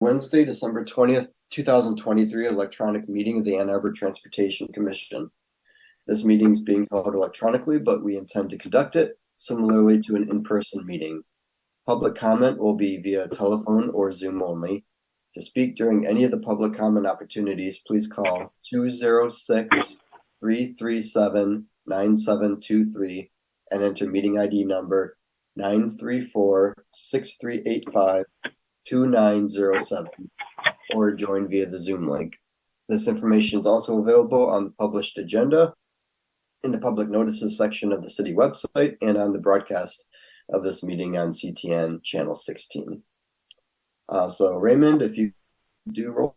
Wednesday, December 20th, 2023 electronic meeting of the Ann Arbor Transportation Commission. This meeting is being held electronically, but we intend to conduct it similarly to an in-person meeting. Public comment will be via telephone or Zoom only. To speak during any of the public comment opportunities, please call 206-337-9723 and enter meeting ID number 934-6385-2907 or join via the Zoom link. This information is also available on the published agenda, in the public notices section of the city website, and on the broadcast of this meeting on CTN channel 16. So Raymond, if you do roll.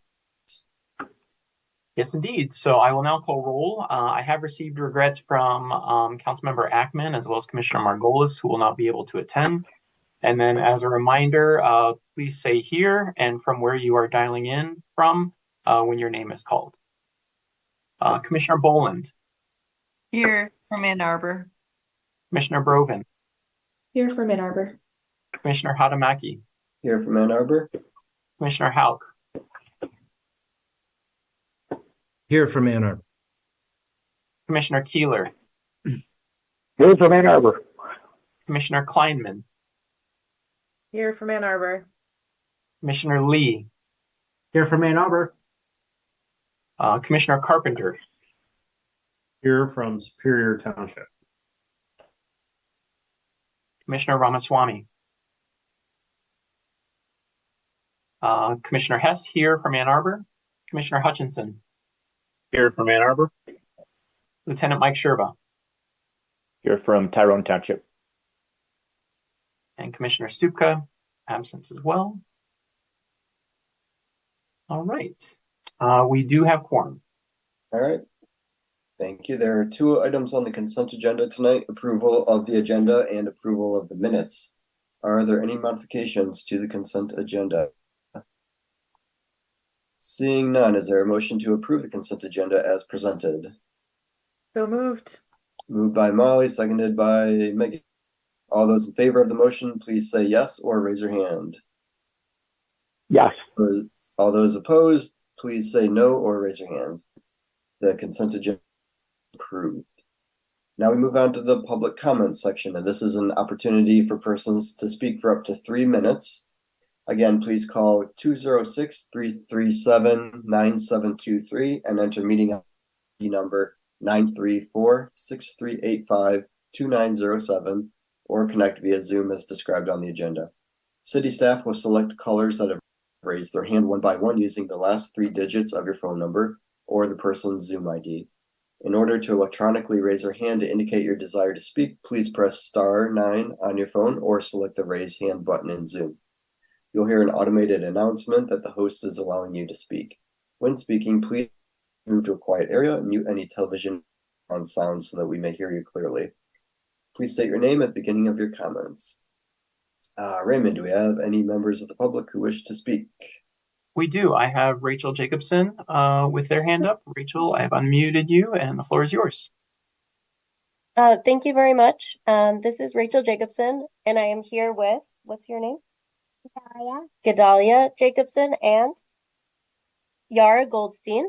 Yes, indeed. So I will now call roll. I have received regrets from Councilmember Ackman as well as Commissioner Margolis, who will not be able to attend. And then as a reminder, please say here and from where you are dialing in from when your name is called. Commissioner Boland. Here from Ann Arbor. Commissioner Brovin. Here from Ann Arbor. Commissioner Hadamaki. Here from Ann Arbor. Commissioner Hauk. Here from Ann Arbor. Commissioner Keeler. Here from Ann Arbor. Commissioner Kleinman. Here from Ann Arbor. Commissioner Lee. Here from Ann Arbor. Commissioner Carpenter. Here from Superior Township. Commissioner Ramaswamy. Commissioner Hess here from Ann Arbor. Commissioner Hutchinson. Here from Ann Arbor. Lieutenant Mike Sherba. Here from Tyrone Township. And Commissioner Stupka, absent as well. All right. We do have quorum. All right. Thank you. There are two items on the consent agenda tonight, approval of the agenda and approval of the minutes. Are there any modifications to the consent agenda? Seeing none, is there a motion to approve the consent agenda as presented? So moved. Moved by Molly, seconded by Megan. All those in favor of the motion, please say yes or raise your hand. Yes. All those opposed, please say no or raise your hand. The consent agenda is approved. Now we move on to the public comment section, and this is an opportunity for persons to speak for up to 3 minutes. Again, please call 206-337-9723 and enter meeting ID number 934-6385-2907 or connect via Zoom as described on the agenda. City staff will select callers that have raised their hand one by one using the last 3 digits of your phone number or the person's Zoom ID. In order to electronically raise your hand to indicate your desire to speak, please press *9 on your phone or select the raise hand button in Zoom. You'll hear an automated announcement that the host is allowing you to speak. When speaking, please move to a quiet area and mute any television on sound so that we may hear you clearly. Please state your name at the beginning of your comments. Raymond, do we have any members of the public who wish to speak? We do. I have Rachel Jacobson with their hand up. Rachel, I have unmuted you and the floor is yours. Thank you very much. This is Rachel Jacobson and I am here with, what's your name? Gedalia Jacobson and Yara Goldstein.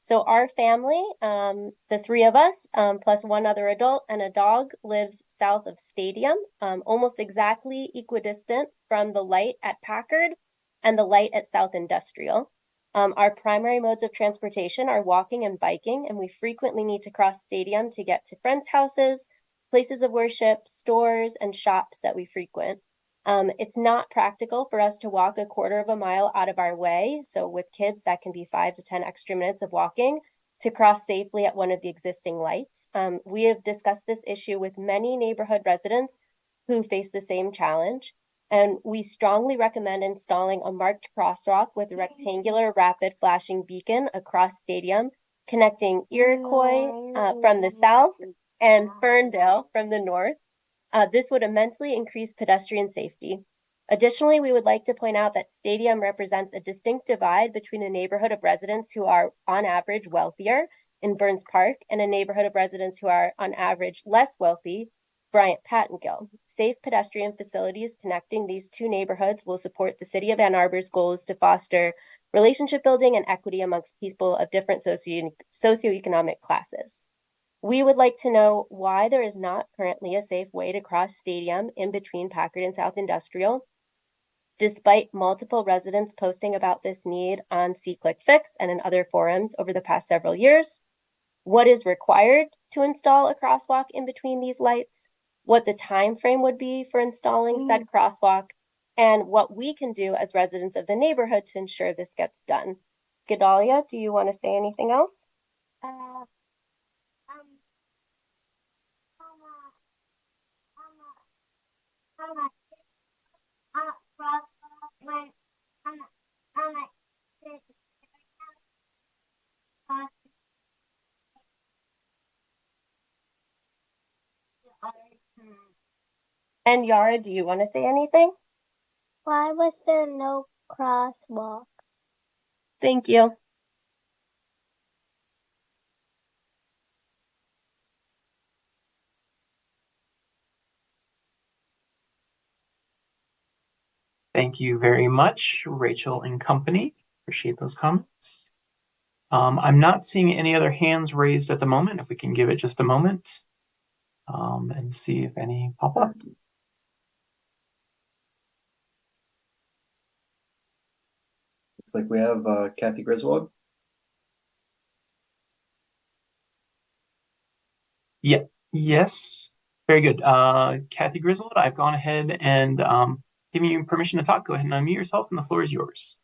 So our family, the 3 of us, plus 1 other adult and a dog, lives south of Stadium, almost exactly equidistant from the light at Packard and the light at South Industrial. Our primary modes of transportation are walking and biking, and we frequently need to cross Stadium to get to friends' houses, places of worship, stores, and shops that we frequent. It's not practical for us to walk a 1/4 of a mile out of our way. So with kids, that can be 5 to 10 extra minutes of walking to cross safely at one of the existing lights. We have discussed this issue with many neighborhood residents who face the same challenge. And we strongly recommend installing a marked crosswalk with a rectangular rapid flashing beacon across Stadium, connecting Iroquois from the south and Ferndale from the north. This would immensely increase pedestrian safety. Additionally, we would like to point out that Stadium represents a distinct divide between a neighborhood of residents who are, on average, wealthier in Burns Park and a neighborhood of residents who are, on average, less wealthy Bryant Pattengill. Safe pedestrian facilities connecting these two neighborhoods will support the City of Ann Arbor's goals to foster relationship building and equity amongst people of different socioeconomic classes. We would like to know why there is not currently a safe way to cross Stadium in between Packard and South Industrial, despite multiple residents posting about this need on SeeClickFix and in other forums over the past several years. What is required to install a crosswalk in between these lights, what the time frame would be for installing said crosswalk, and what we can do as residents of the neighborhood to ensure this gets done. Gedalia, do you want to say anything else? And Yara, do you want to say anything? Why was there no crosswalk? Thank you. Thank you very much, Rachel and company. Appreciate those comments. I'm not seeing any other hands raised at the moment. If we can give it just a moment and see if any pop up. Looks like we have Kathy Griswold. Yeah, yes, very good. Kathy Griswold, I've gone ahead and giving you permission to talk. Go ahead and unmute yourself, and the floor is yours.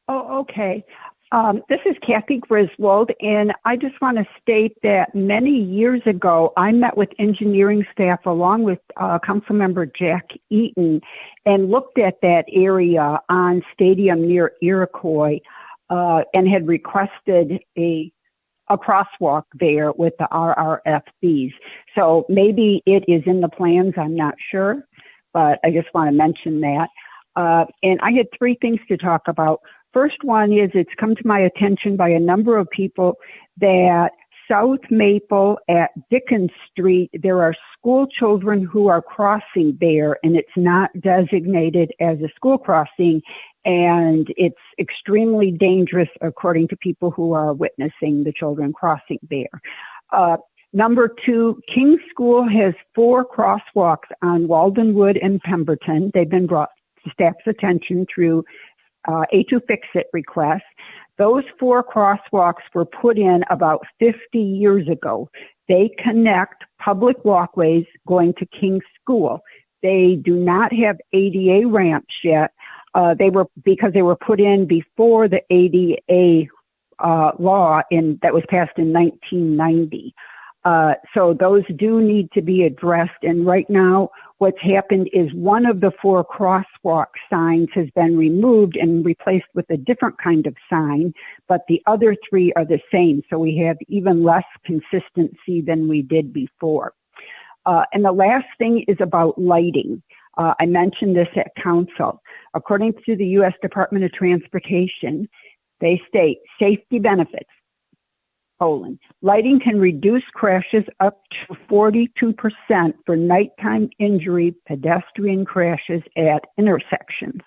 Oh, okay. This is Kathy Griswold, and I just want to state that many years ago, I met with engineering staff along with Councilmember Jack Eaton and looked at that area on Stadium near Iroquois and had requested a crosswalk there with the RRFBs. So maybe it is in the plans, I'm not sure, but I just want to mention that. And I had three things to talk about. First one is it's come to my attention by a number of people that South Maple at Dickens Street, there are school children who are crossing there, and it's not designated as a school crossing, and it's extremely dangerous according to people who are witnessing the children crossing there. Number two, King School has 4 crosswalks on Waldenwood and Pemberton. They've been brought to staff's attention through A2 Fix-It requests. Those 4 crosswalks were put in about 50 years ago. They connect public walkways going to King School. They do not have ADA ramps yet. Because they were put in before the ADA law that was passed in 1990. So those do need to be addressed. And right now, what's happened is one of the 4 crosswalk signs has been removed and replaced with a different kind of sign, but the other 3 are the same. So we have even less consistency than we did before. And the last thing is about lighting. I mentioned this at council. According to the U.S. Department of Transportation, they state safety benefits. Lighting can reduce crashes up to 42% for nighttime injury pedestrian crashes at intersections.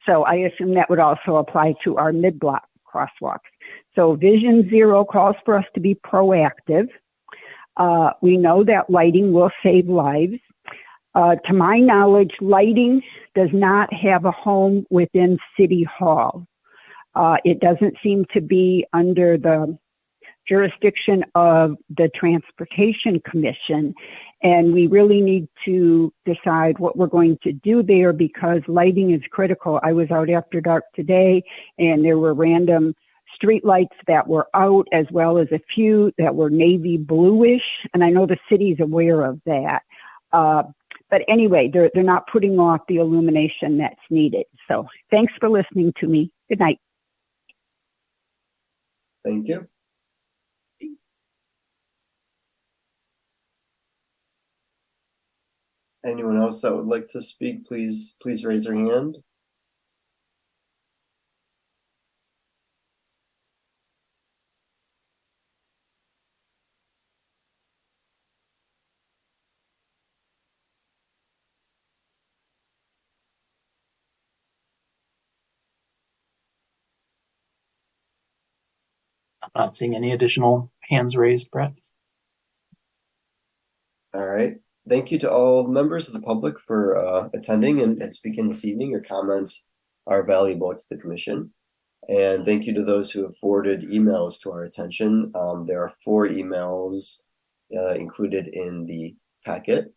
So I assume that would also apply to our mid-block crosswalks. So Vision Zero calls for us to be proactive. We know that lighting will save lives. To my knowledge, lighting does not have a home within City Hall. It doesn't seem to be under the jurisdiction of the Transportation Commission, and we really need to decide what we're going to do there because lighting is critical. I was out after dark today, and there were random street lights that were out, as well as a few that were navy bluish, and I know the city's aware of that. But anyway, they're not putting off the illumination that's needed. So thanks for listening to me. Good night. Thank you. Anyone else that would like to speak, please raise your hand. I'm not seeing any additional hands raised, Brett. All right. Thank you to all members of the public for attending and speaking this evening. Your comments are valuable to the commission. And thank you to those who have forwarded emails to our attention. There are 4 emails included in the packet.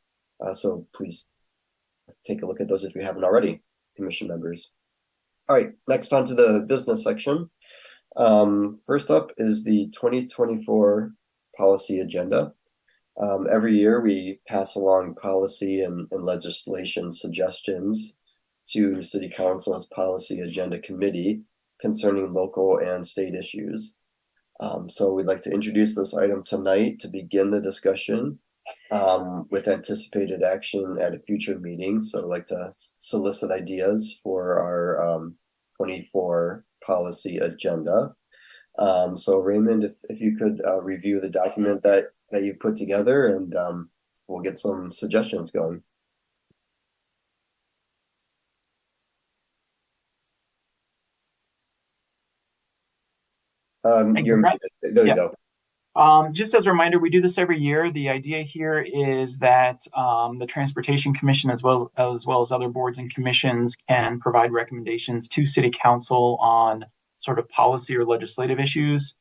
So please take a look at those if you haven't already, commission members. All right, next on to the business section. First up is the 2024 policy agenda. Every year we pass along policy and legislation suggestions to City Council's Policy Agenda Committee concerning local and state issues. So we'd like to introduce this item tonight to begin the discussion with anticipated action at a future meeting. So I'd like to solicit ideas for our 24 policy agenda. So Raymond, if you could review the document that you put together, and we'll get some suggestions going. Thank you, Brett. There you go. Just as a reminder, we do this every year. The idea here is that the Transportation Commission, as well as other boards and commissions, can provide recommendations to City Council on sort of policy or legislative issues,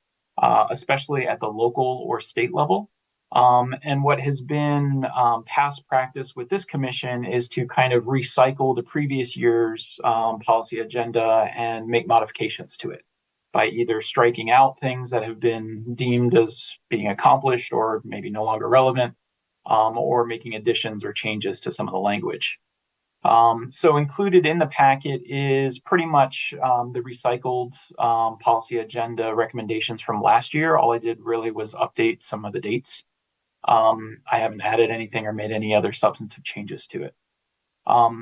especially at the local or state level. And what has been past practice with this commission is to kind of recycle the previous year's policy agenda and make modifications to it by either striking out things that have been deemed as being accomplished or maybe no longer relevant, or making additions or changes to some of the language. So included in the packet is pretty much the recycled policy agenda recommendations from last year. All I did really was update some of the dates. I haven't added anything or made any other substantive changes to it.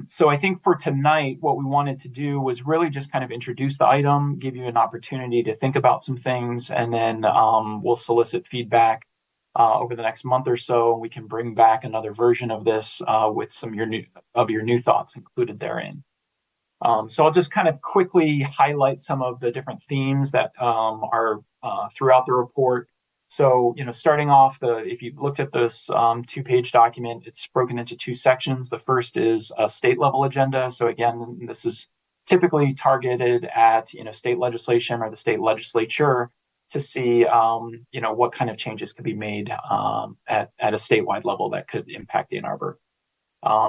So I think for tonight, what we wanted to do was really just kind of introduce the item, give you an opportunity to think about some things, and then we'll solicit feedback over the next month or so. We can bring back another version of this with some of your new thoughts included therein. So I'll just kind of quickly highlight some of the different themes that are throughout the report. So, starting off, if you looked at this 2-page document, it's broken into 2 sections. The first is a state level agenda. So again, this is typically targeted at, state legislation or the state legislature to see, what kind of changes could be made at a statewide level that could impact Ann Arbor.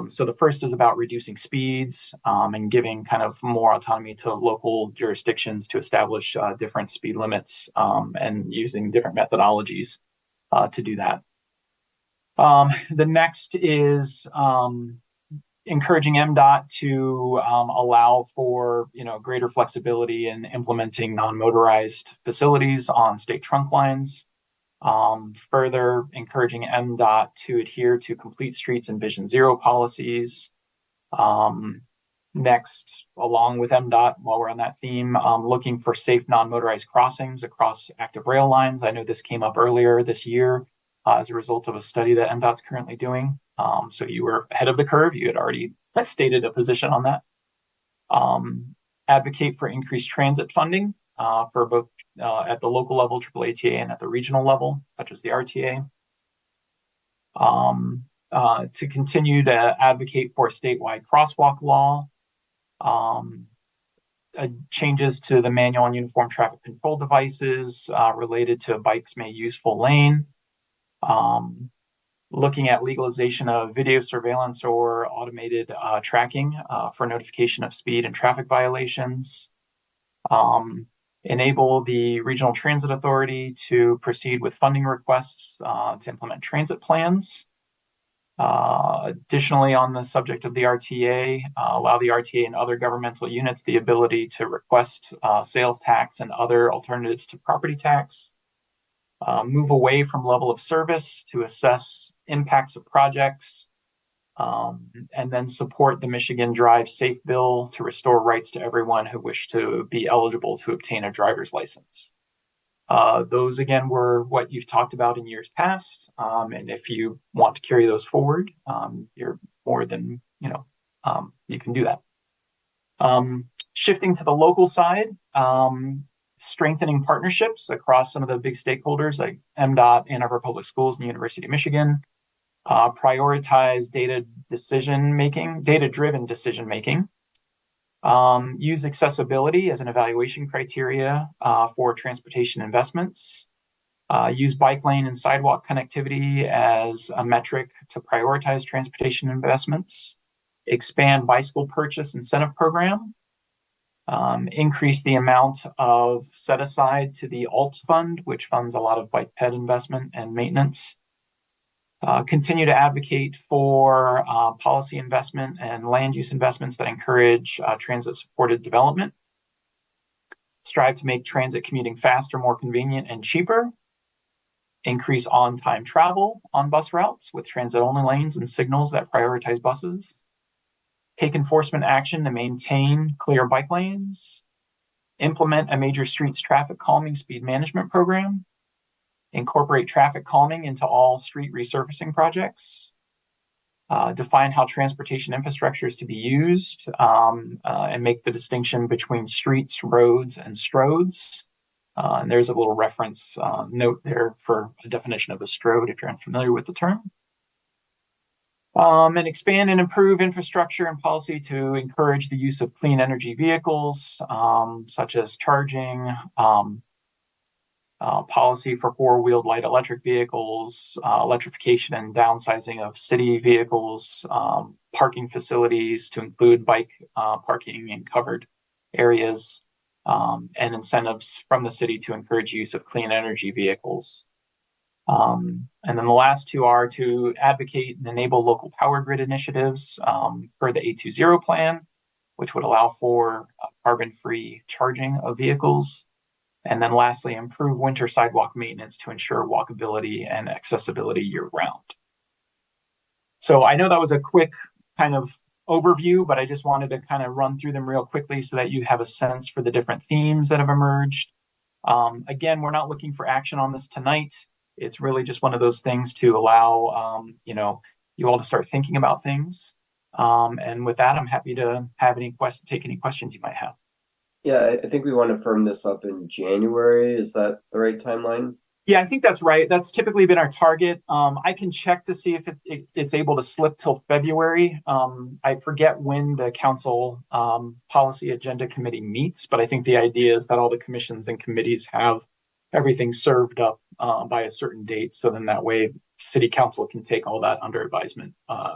So the first is about reducing speeds and giving kind of more autonomy to local jurisdictions to establish different speed limits and using different methodologies to do that. The next is encouraging MDOT to allow for greater flexibility in implementing non-motorized facilities on state trunk lines. Further encouraging MDOT to adhere to complete streets and Vision Zero policies. Next, along with MDOT, while we're on that theme, looking for safe non-motorized crossings across active rail lines. I know this came up earlier this year as a result of a study that MDOT's currently doing. So you were ahead of the curve. You had already stated a position on that. Advocate for increased transit funding for both at the local level, AAATA, and at the regional level, such as the RTA. To continue to advocate for a statewide crosswalk law. Changes to the manual and uniform traffic control devices related to bikes may use full lane. Looking at legalization of video surveillance or automated tracking for notification of speed and traffic violations. Enable the Regional Transit Authority to proceed with funding requests to implement transit plans. Additionally, on the subject of the RTA, allow the RTA and other governmental units the ability to request sales tax and other alternatives to property tax. Move away from level of service to assess impacts of projects. And then support the Michigan Drive Safe Bill to restore rights to everyone who wished to be eligible to obtain a driver's license. Those, again, were what you've talked about in years past. And if you want to carry those forward, you're more than, you can do that. Shifting to the local side, strengthening partnerships across some of the big stakeholders like MDOT, Ann Arbor Public Schools, and University of Michigan. Prioritize data-driven decision making. Use accessibility as an evaluation criteria for transportation investments. Use bike lane and sidewalk connectivity as a metric to prioritize transportation investments. Expand bicycle purchase incentive program. Increase the amount of set aside to the ALT fund, which funds a lot of bike ped investment and maintenance. Continue to advocate for policy investment and land use investments that encourage transit-supported development. Strive to make transit commuting faster, more convenient, and cheaper. Increase on-time travel on bus routes with transit-only lanes and signals that prioritize buses. Take enforcement action to maintain clear bike lanes. Implement a major streets traffic calming speed management program. Incorporate traffic calming into all street resurfacing projects. Define how transportation infrastructure is to be used and make the distinction between streets, roads, and stroads. And there's a little reference note there for a definition of a stroad if you're unfamiliar with the term. And expand and improve infrastructure and policy to encourage the use of clean energy vehicles, such as charging, policy for four-wheeled light electric vehicles, electrification and downsizing of city vehicles, parking facilities to include bike parking in covered areas, and incentives from the city to encourage use of clean energy vehicles. And then the last two are to advocate and enable local power grid initiatives per the 820 plan, which would allow for carbon-free charging of vehicles. And then lastly, improve winter sidewalk maintenance to ensure walkability and accessibility year-round. So I know that was a quick kind of overview, but I just wanted to kind of run through them real quickly so that you have a sense for the different themes that have emerged. Again, we're not looking for action on this tonight. It's really just one of those things to allow you all to start thinking about things. And with that, I'm happy to have take any questions you might have. Yeah, I think we want to firm this up in January. Is that the right timeline? Yeah, I think that's right. That's typically been our target. I can check to see if it's able to slip till February. I forget when the council policy agenda committee meets, but I think the idea is that all the commissions and committees have everything served up by a certain date. So then that way city council can take all that under advisement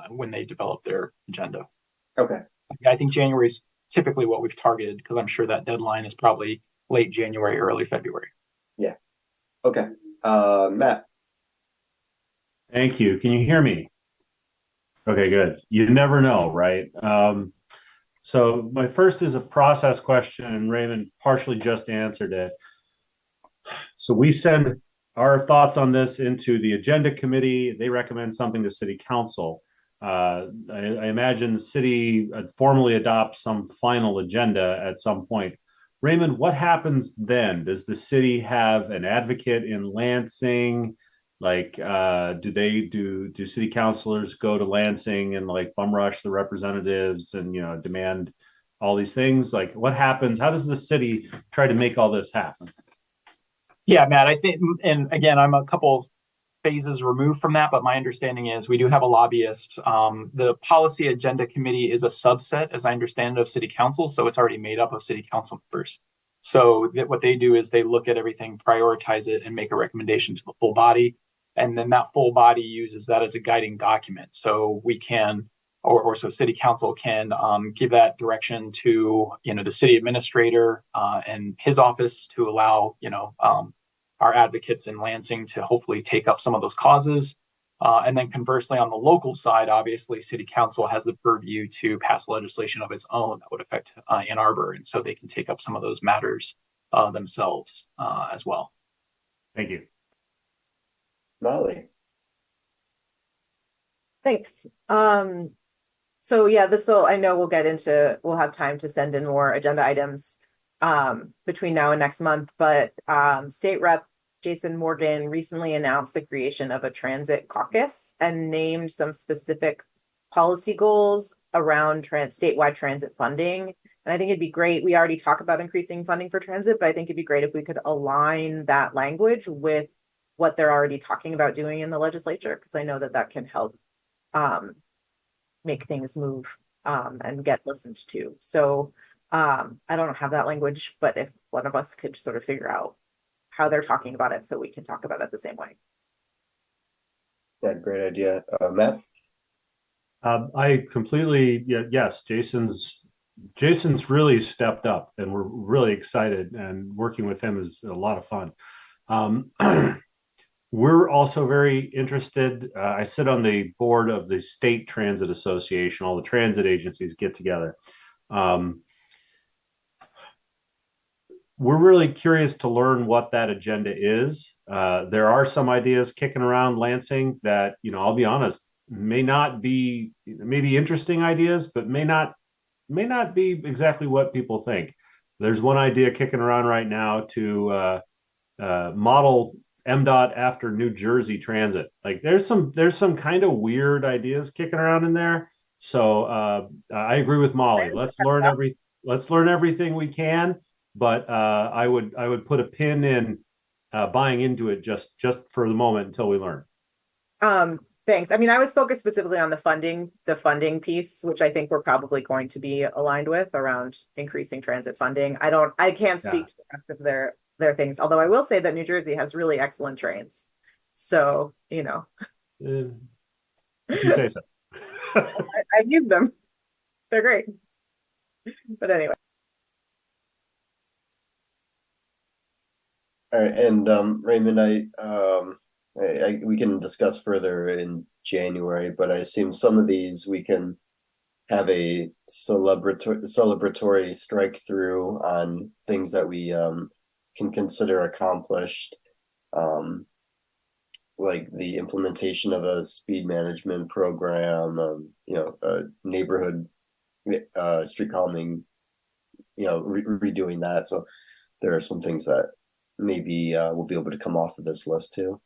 when they develop their agenda. Okay. I think January is typically what we've targeted because I'm sure that deadline is probably late January, early February. Yeah. Okay. Matt. Thank you. Can you hear me? Okay, good. You never know, right? So my first is a process question, and Raymond partially just answered it. So we send our thoughts on this into the agenda committee. They recommend something to city council. I imagine the city formally adopts some final agenda at some point. Raymond, what happens then? Does the city have an advocate in Lansing? Like, do city councilors go to Lansing and like bum rush the representatives and demand all these things? Like, what happens? How does the city try to make all this happen? Yeah, Matt, I think, and again, I'm a couple phases removed from that, but my understanding is we do have a lobbyist. The policy agenda committee is a subset, as I understand it, of city council, so it's already made up of city council members. So what they do is they look at everything, prioritize it, and make a recommendation to the full body, and then that full body uses that as a guiding document. So we can, so city council can give that direction to the city administrator and his office to allow our advocates in Lansing to hopefully take up some of those causes. And then conversely, on the local side, obviously, city council has the purview to pass legislation of its own that would affect Ann Arbor. And so they can take up some of those matters themselves as well. Thank you. Molly. Thanks. So yeah, I know we'll have time to send in more agenda items between now and next month, but State Rep Jason Morgan recently announced the creation of a transit caucus and named some specific policy goals around statewide transit funding And I think it'd be great. We already talk about increasing funding for transit, but I think it'd be great if we could align that language with what they're already talking about doing in the legislature, because I know that that can help make things move and get listened to. So I don't have that language, but if one of us could sort of figure out how they're talking about it so we can talk about it the same way. Yeah, great idea. Matt? I completely, yes, Jason's really stepped up, and we're really excited, and working with him is a lot of fun. We're also very interested. I sit on the board of the State Transit Association. All the transit agencies get together. We're really curious to learn what that agenda is. There are some ideas kicking around Lansing that, I'll be honest, may be interesting ideas, but may not be exactly what people think. There's one idea kicking around right now to model MDOT after New Jersey Transit. Like there's some kind of weird ideas kicking around in there. So I agree with Molly. Let's learn everything we can. But I would put a pin in buying into it just for the moment until we learn. Thanks. I mean, I was focused specifically on the funding piece, which I think we're probably going to be aligned with around increasing transit funding. I can't speak to the rest of their things, although I will say that New Jersey has really excellent trains. So, if you say so. I use them. They're great. But anyway. All right, and Raymond, we can discuss further in January, but I assume some of these we can have a celebratory strike through on things that we can consider accomplished, like the implementation of a speed management program, a neighborhood street calming, redoing that. So there are some things that maybe we'll be able to come off of this list too.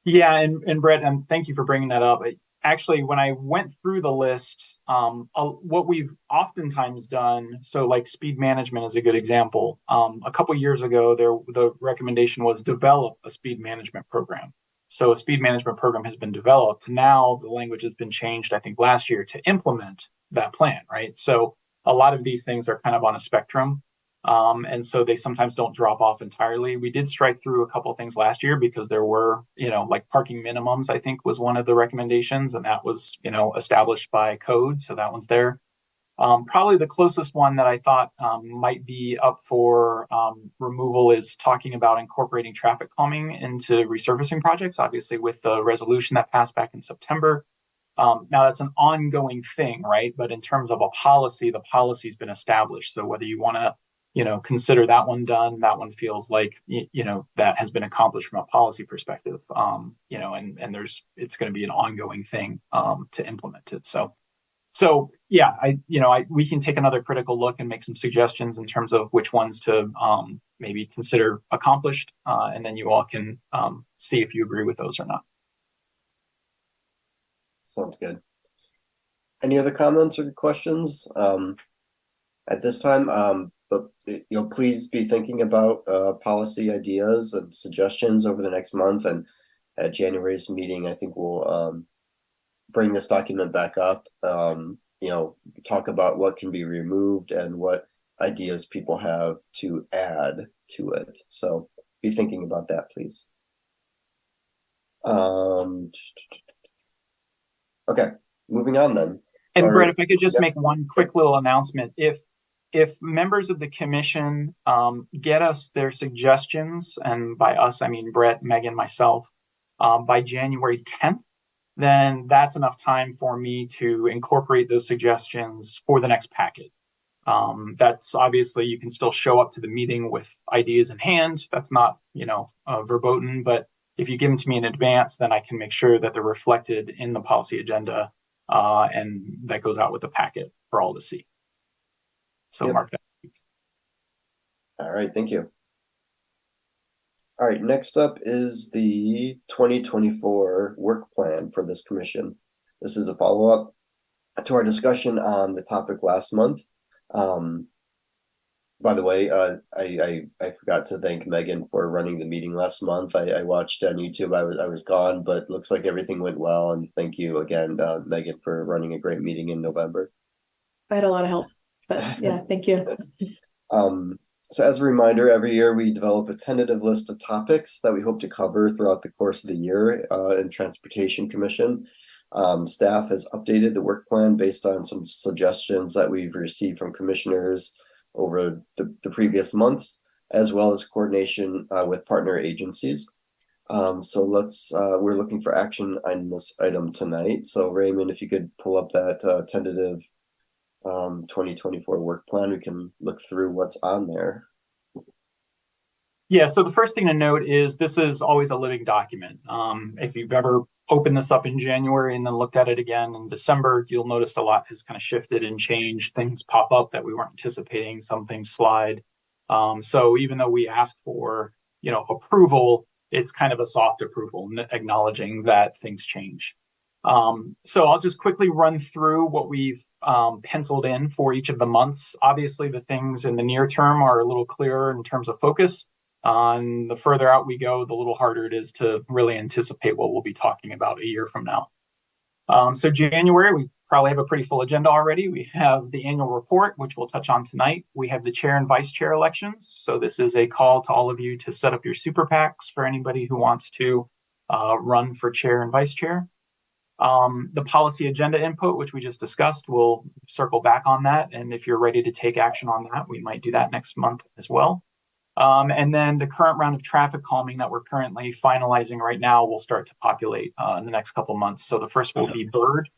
Yeah, and Brett, thank you for bringing that up. Actually, when I went through the list, what we've oftentimes done, so like speed management is a good example. A couple years ago, the recommendation was develop a speed management program. So a speed management program has been developed. Now the language has been changed, I think last year, to implement that plan, right? So a lot of these things are kind of on a spectrum. And so they sometimes don't drop off entirely. We did strike through a couple of things last year because there were, like parking minimums, I think was one of the recommendations, and that was, established by code. So that one's there. Probably the closest one that I thought might be up for removal is talking about incorporating traffic calming into resurfacing projects, obviously with the resolution that passed back in September. Now that's an ongoing thing, right? But in terms of a policy, the policy's been established. So whether you want to consider that one done, that one feels like, that has been accomplished from a policy perspective, and it's going to be an ongoing thing, to implement it. So yeah, we can take another critical look and make some suggestions in terms of which ones to, maybe consider accomplished, and then you all can, see if you agree with those or not. Sounds good. Any other comments or questions, at this time? But please be thinking about policy ideas and suggestions over the next month. And at January's meeting, I think we'll bring this document back up. Talk about what can be removed and what ideas people have to add to it. So be thinking about that, please. Okay, moving on then. And Brett, if I could just make one quick little announcement. If members of the commission get us their suggestions, and by us, I mean Brett, Megan, myself, by January 10th, then that's enough time for me to incorporate those suggestions for the next packet. That's obviously, you can still show up to the meeting with ideas in hand. That's not, verboten, but if you give them to me in advance, then I can make sure that they're reflected in the policy agenda, and that goes out with the packet for all to see. So Yep. Mark that. All right, thank you. All right, next up is the 2024 work plan for this commission. This is a follow-up to our discussion on the topic last month. By the way, I forgot to thank Megan for running the meeting last month. I watched on YouTube. I was gone, but looks like everything went well. And thank you again, Megan, for running a great meeting in November. I had a lot of help, but yeah, thank you. So as a reminder, every year we develop a tentative list of topics that we hope to cover throughout the course of the year in Transportation Commission. Staff has updated the work plan based on some suggestions that we've received from commissioners over the previous months, as well as coordination with partner agencies. So we're looking for action on this item tonight. So Raymond, if you could pull up that tentative 2024 work plan, we can look through what's on there. Yeah, so the first thing to note is this is always a living document. If you've ever opened this up in January and then looked at it again in December, you'll notice a lot has kind of shifted and changed. Things pop up that we weren't anticipating, some things slide. So even though we ask for, approval, it's kind of a soft approval, acknowledging that things change. So I'll just quickly run through what we've penciled in for each of the months. Obviously, the things in the near term are a little clearer in terms of focus. And the further out we go, the little harder it is to really anticipate what we'll be talking about a year from now. So January, we probably have a pretty full agenda already. We have the annual report, which we'll touch on tonight. We have the chair and vice chair elections. So this is a call to all of you to set up your super PACs for anybody who wants to run for chair and vice chair. The policy agenda input, which we just discussed, we'll circle back on that. And if you're ready to take action on that, we might do that next month as well. And then the current round of traffic calming that we're currently finalizing right now will start to populate in the next couple months. So the first will be Bird.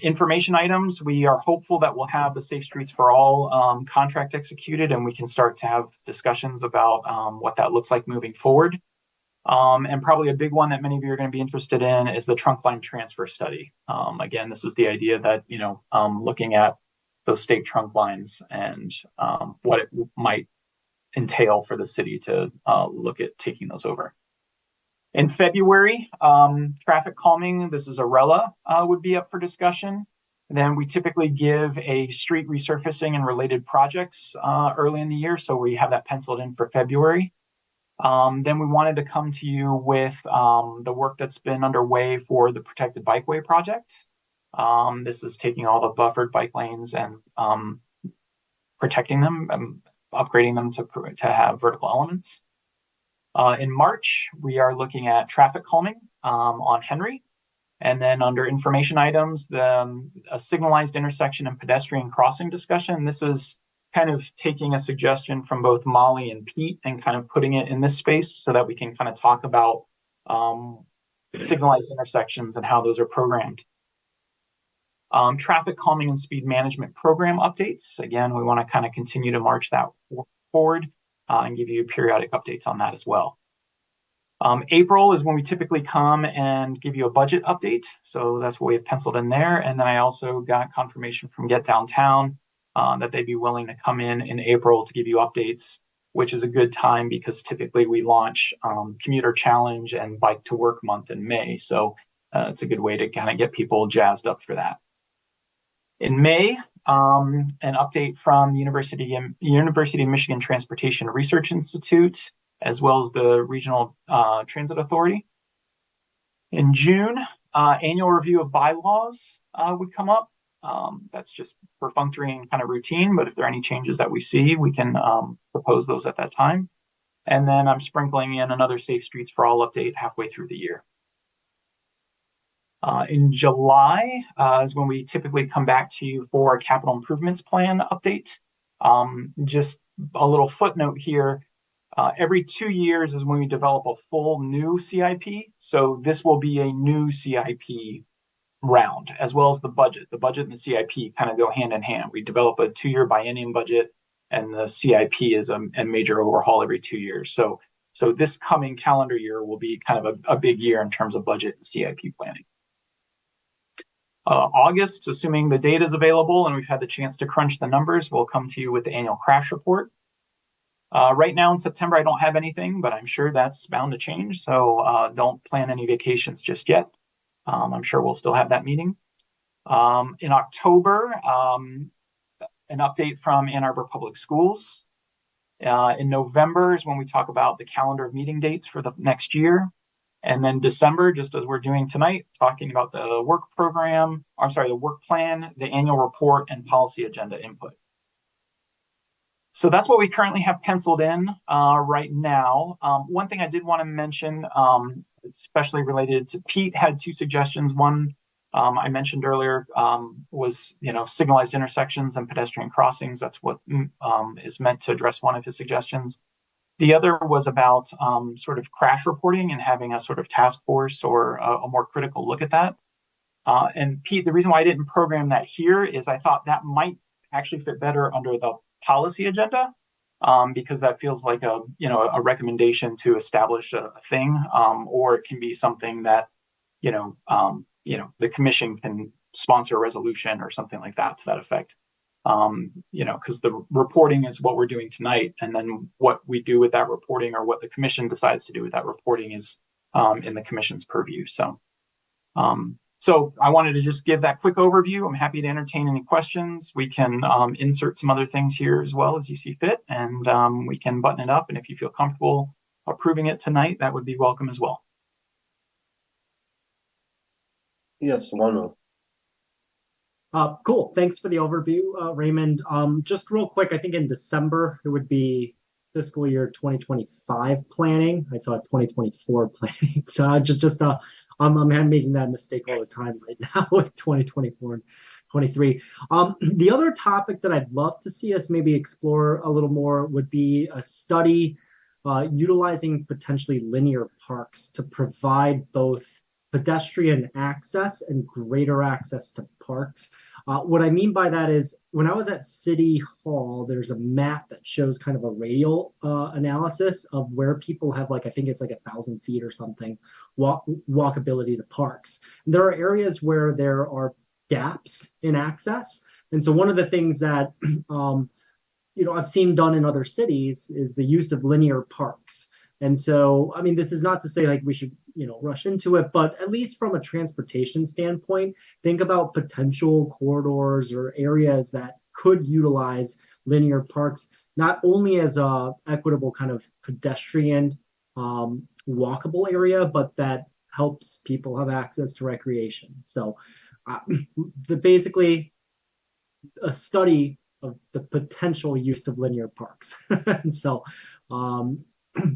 Information items, we are hopeful that we'll have the Safe Streets for All contract executed, and we can start to have discussions about what that looks like moving forward. And probably a big one that many of you are going to be interested in is the trunk line transfer study. Again, this is the idea that, looking at those state trunk lines and what it might entail for the city to look at taking those over. In February, traffic calming, this is Arella, would be up for discussion. Then we typically give a street resurfacing and related projects early in the year, so we have that penciled in for February. Then we wanted to come to you with the work that's been underway for the Protected Bikeway project. This is taking all the buffered bike lanes and protecting them and upgrading them to have vertical elements. In March, we are looking at traffic calming on Henry. And then under information items, a signalized intersection and pedestrian crossing discussion. This is kind of taking a suggestion from both Molly and Pete and kind of putting it in this space so that we can kind of talk about signalized intersections and how those are programmed. Traffic calming and speed management program updates. Again, we want to kind of continue to march that forward and give you periodic updates on that as well. April is when we typically come and give you a budget update. So that's what we have penciled in there. And then I also got confirmation from Get Downtown that they'd be willing to come in April to give you updates, which is a good time because typically we launch Commuter Challenge and Bike to Work Month in May. So it's a good way to kind of get people jazzed up for that. In May, an update from the University of Michigan Transportation Research Institute, as well as the Regional Transit Authority. In June, annual review of bylaws would come up. That's just perfunctory and kind of routine, but if there are any changes that we see, we can propose those at that time. And then I'm sprinkling in another Safe Streets for All update halfway through the year. In July is when we typically come back to you for a capital improvements plan update. Just a little footnote here. Every 2 years is when we develop a full new CIP. So this will be a new CIP round, as well as the budget. The budget and the CIP kind of go hand in hand. We develop a 2-year biennium budget, and the CIP is a major overhaul every 2 years. So this coming calendar year will be kind of a big year in terms of budget and CIP planning. August, assuming the data is available and we've had the chance to crunch the numbers, we'll come to you with the annual crash report. Right now in September, I don't have anything, but I'm sure that's bound to change. So don't plan any vacations just yet. I'm sure we'll still have that meeting. In October, an update from Ann Arbor Public Schools. In November is when we talk about the calendar of meeting dates for the next year. And then December, just as we're doing tonight, talking about the work program, the work plan, the annual report, and policy agenda input. So that's what we currently have penciled in right now. One thing I did want to mention, especially related to Pete, had two suggestions. One I mentioned earlier was, signalized intersections and pedestrian crossings. That's what is meant to address one of his suggestions. The other was about sort of crash reporting and having a sort of task force or a more critical look at that. And Pete, the reason why I didn't program that here is I thought that might actually fit better under the policy agenda, because that feels like a recommendation to establish a thing, or it can be something that the commission can sponsor a resolution or something like that to that effect. Because the reporting is what we're doing tonight, and then what we do with that reporting or what the commission decides to do with that reporting is in the commission's purview. So I wanted to just give that quick overview. I'm happy to entertain any questions. We can insert some other things here as well as you see fit, and we can button it up. And if you feel comfortable approving it tonight, that would be welcome as well. Yes, Lionel. Cool. Thanks for the overview, Raymond. Just real quick, I think in December, it would be fiscal year 2025 planning. I saw 2024 planning. So I'm making that mistake all the time right now with 2024 and 23. The other topic that I'd love to see us maybe explore a little more would be a study utilizing potentially linear parks to provide both pedestrian access and greater access to parks. What I mean by that is when I was at City Hall, there's a map that shows kind of a radial analysis of where people have I think it's 1,000 feet or something, walkability to parks. And there are areas where there are gaps in access. And so one of the things that, I've seen done in other cities is the use of linear parks. And so, I mean, this is not to say we should, rush into it, but at least from a transportation standpoint, think about potential corridors or areas that could utilize linear parks, not only as a equitable kind of pedestrian walkable area, but that helps people have access to recreation. So basically a study of the potential use of linear parks. And so,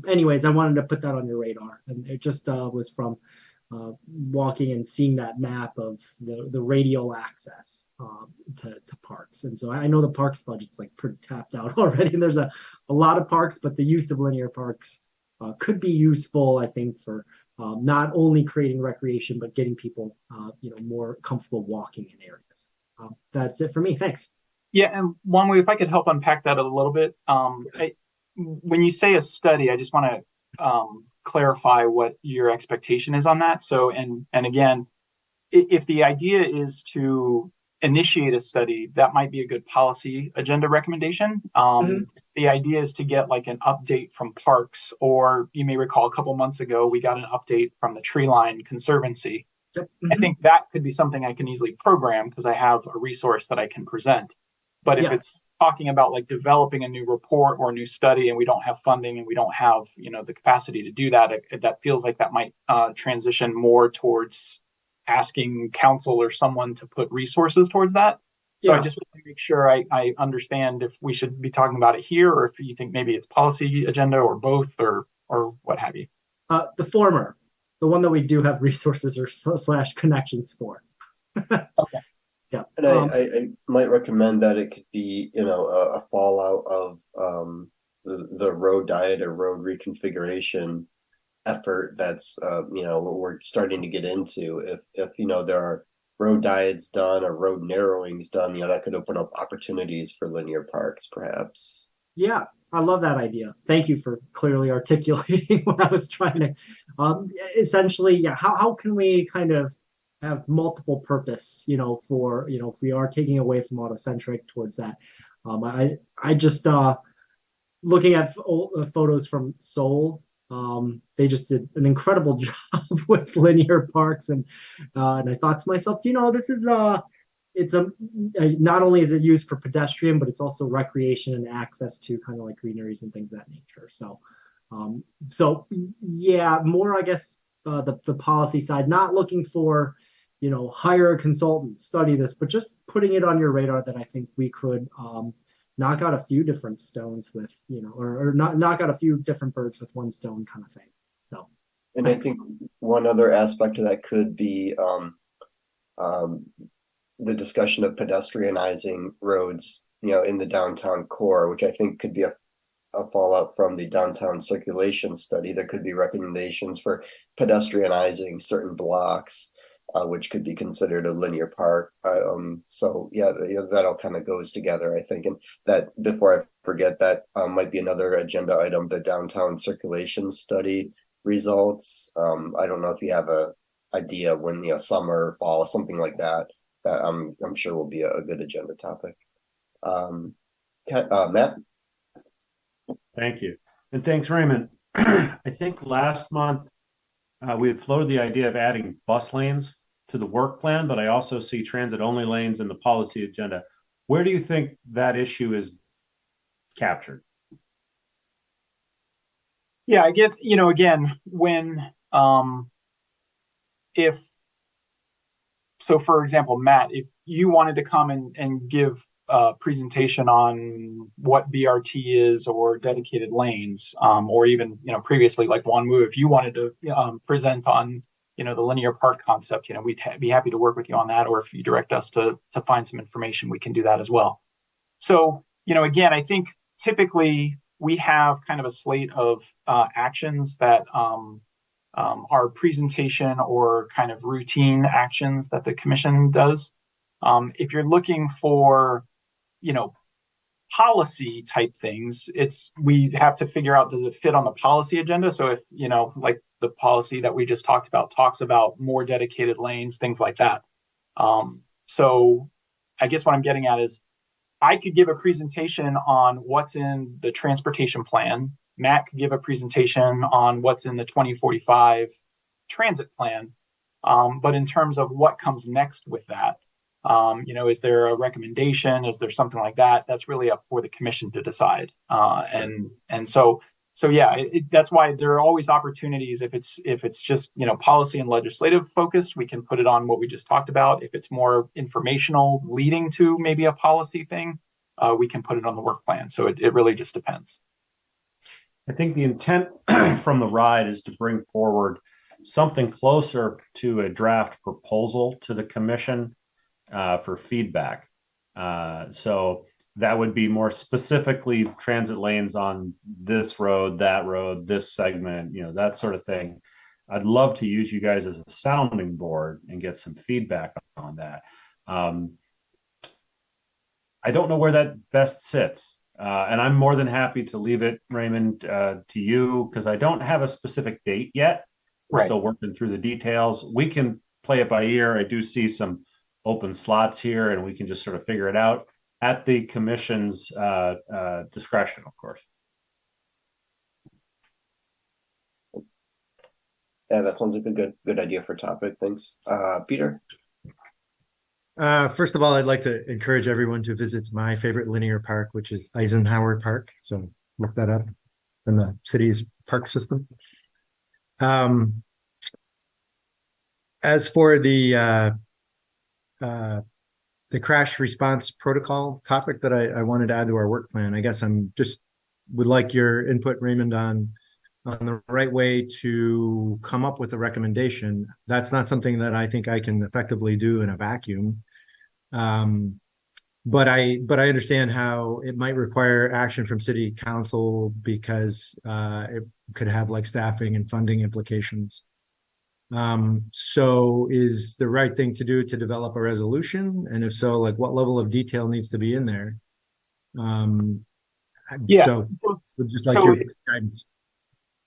anyways, I wanted to put that on your radar, and it just was from walking and seeing that map of the radial access to parks. And so I know the parks budget's pretty tapped out already, and there's a lot of parks, but the use of linear parks could be useful, I think, for not only creating recreation, but getting people more comfortable walking in areas. That's it for me. Thanks. Yeah, and one way, if I could help unpack that a little bit, when you say a study, I just want to clarify what your expectation is on that. So, and again, if the idea is to initiate a study, that might be a good policy agenda recommendation. The idea is to get an update from parks, or you may recall a couple months ago, we got an update from the Tree Line Conservancy. I think that could be something I can easily program because I have a resource that I can present. But if it's talking about developing a new report or a new study and we don't have funding and we don't have, the capacity to do that, that feels like that might transition more towards asking council or someone to put resources towards that. So I just want to make sure I understand if we should be talking about it here or if you think maybe it's policy agenda or both or what have you. The former, the one that we do have resources or / connections for. Okay. Yeah. And I might recommend that it could be, a fallout of the road diet or road reconfiguration effort that's, we're starting to get into. If there are road diets done or road narrowings done, that could open up opportunities for linear parks, perhaps. Yeah, I love that idea. Thank you for clearly articulating what I was trying to, essentially, how can we kind of have multiple purpose, for, if we are taking away from autocentric towards that. I just, looking at photos from Seoul, they just did an incredible job with linear parks. And I thought to myself, this is not only is it used for pedestrian, but it's also recreation and access to kind of like greeneries and things of that nature. So yeah, more I guess the policy side, not looking for, hire a consultant, study this, but just putting it on your radar that I think we could knock out a few different stones with, or not knock out a few different birds with one stone kind of thing. So, and I think one other aspect of that could be the discussion of pedestrianizing roads, in the downtown core, which I think could be a fallout from the downtown circulation study. There could be recommendations for pedestrianizing certain blocks, which could be considered a linear park. So yeah, that all kind of goes together, I think. And that, before I forget, that might be another agenda item, the downtown circulation study results. I don't know if you have a idea when, summer, fall, something like that, that I'm sure will be a good agenda topic. Matt? Thank you. And thanks, Raymond. I think last month we had floated the idea of adding bus lanes to the work plan, but I also see transit only lanes in the policy agenda. Where do you think that issue is captured? Yeah, I get, again, when, so for example, Matt, if you wanted to come and give a presentation on what BRT is or dedicated lanes, or even, previously like Juan Wu, if you wanted to present on, the linear park concept, we'd be happy to work with you on that. Or if you direct us to find some information, we can do that as well. So, again, I think typically we have kind of a slate of actions that are presentation or kind of routine actions that the commission does. If you're looking for, policy type things, we have to figure out, does it fit on the policy agenda? So if, like the policy that we just talked about talks about more dedicated lanes, things like that. So I guess what I'm getting at is I could give a presentation on what's in the transportation plan. Matt could give a presentation on what's in the 2045 transit plan. But in terms of what comes next with that, is there a recommendation? Is there something like that? That's really up for the commission to decide. And so yeah, that's why there are always opportunities. If it's just, policy and legislative focused, we can put it on what we just talked about. If it's more informational leading to maybe a policy thing, we can put it on the work plan. So it really just depends. I think the intent from the ride is to bring forward something closer to a draft proposal to the commission for feedback. So that would be more specifically transit lanes on this road, this segment, that sort of thing. I'd love to use you guys as a sounding board and get some feedback on that. I don't know where that best sits. And I'm more than happy to leave it, Raymond, to you, because I don't have a specific date yet. We're still working through the details. We can play it by ear. I do see some open slots here, and we can just sort of figure it out at the commission's discretion, of course. Yeah, that sounds like a good idea for a topic. Thanks. Peter? First of all, I'd like to encourage everyone to visit my favorite linear park, which is Eisenhower Park. So look that up in the city's park system. As for the crash response protocol topic that I wanted to add to our work plan, I guess I'm just would like your input, Raymond, on the right way to come up with a recommendation. That's not something that I think I can effectively do in a vacuum. But I understand how it might require action from city council because it could have like staffing and funding implications. So is the right thing to do to develop a resolution? And if so, like what level of detail needs to be in there? So just like your guidance.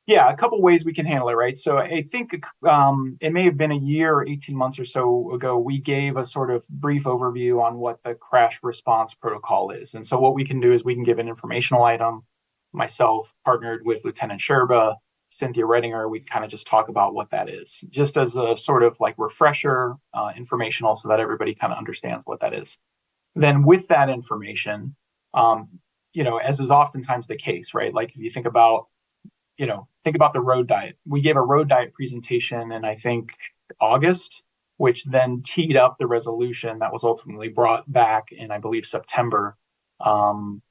Yeah, a couple ways we can handle it, right? So I think it may have been a year or 18 months or so ago, we gave a sort of brief overview on what the crash response protocol is. And so what we can do is we can give an informational item, myself partnered with Lieutenant Sherba, Cynthia Redinger, we kind of just talk about what that is, just as a sort of like refresher, informational, so that everybody kind of understands what that is. Then with that information, as is oftentimes the case, right? Like if you think about the road diet. We gave a road diet presentation in, I think, August, which then teed up the resolution that was ultimately brought back in, I believe, September, that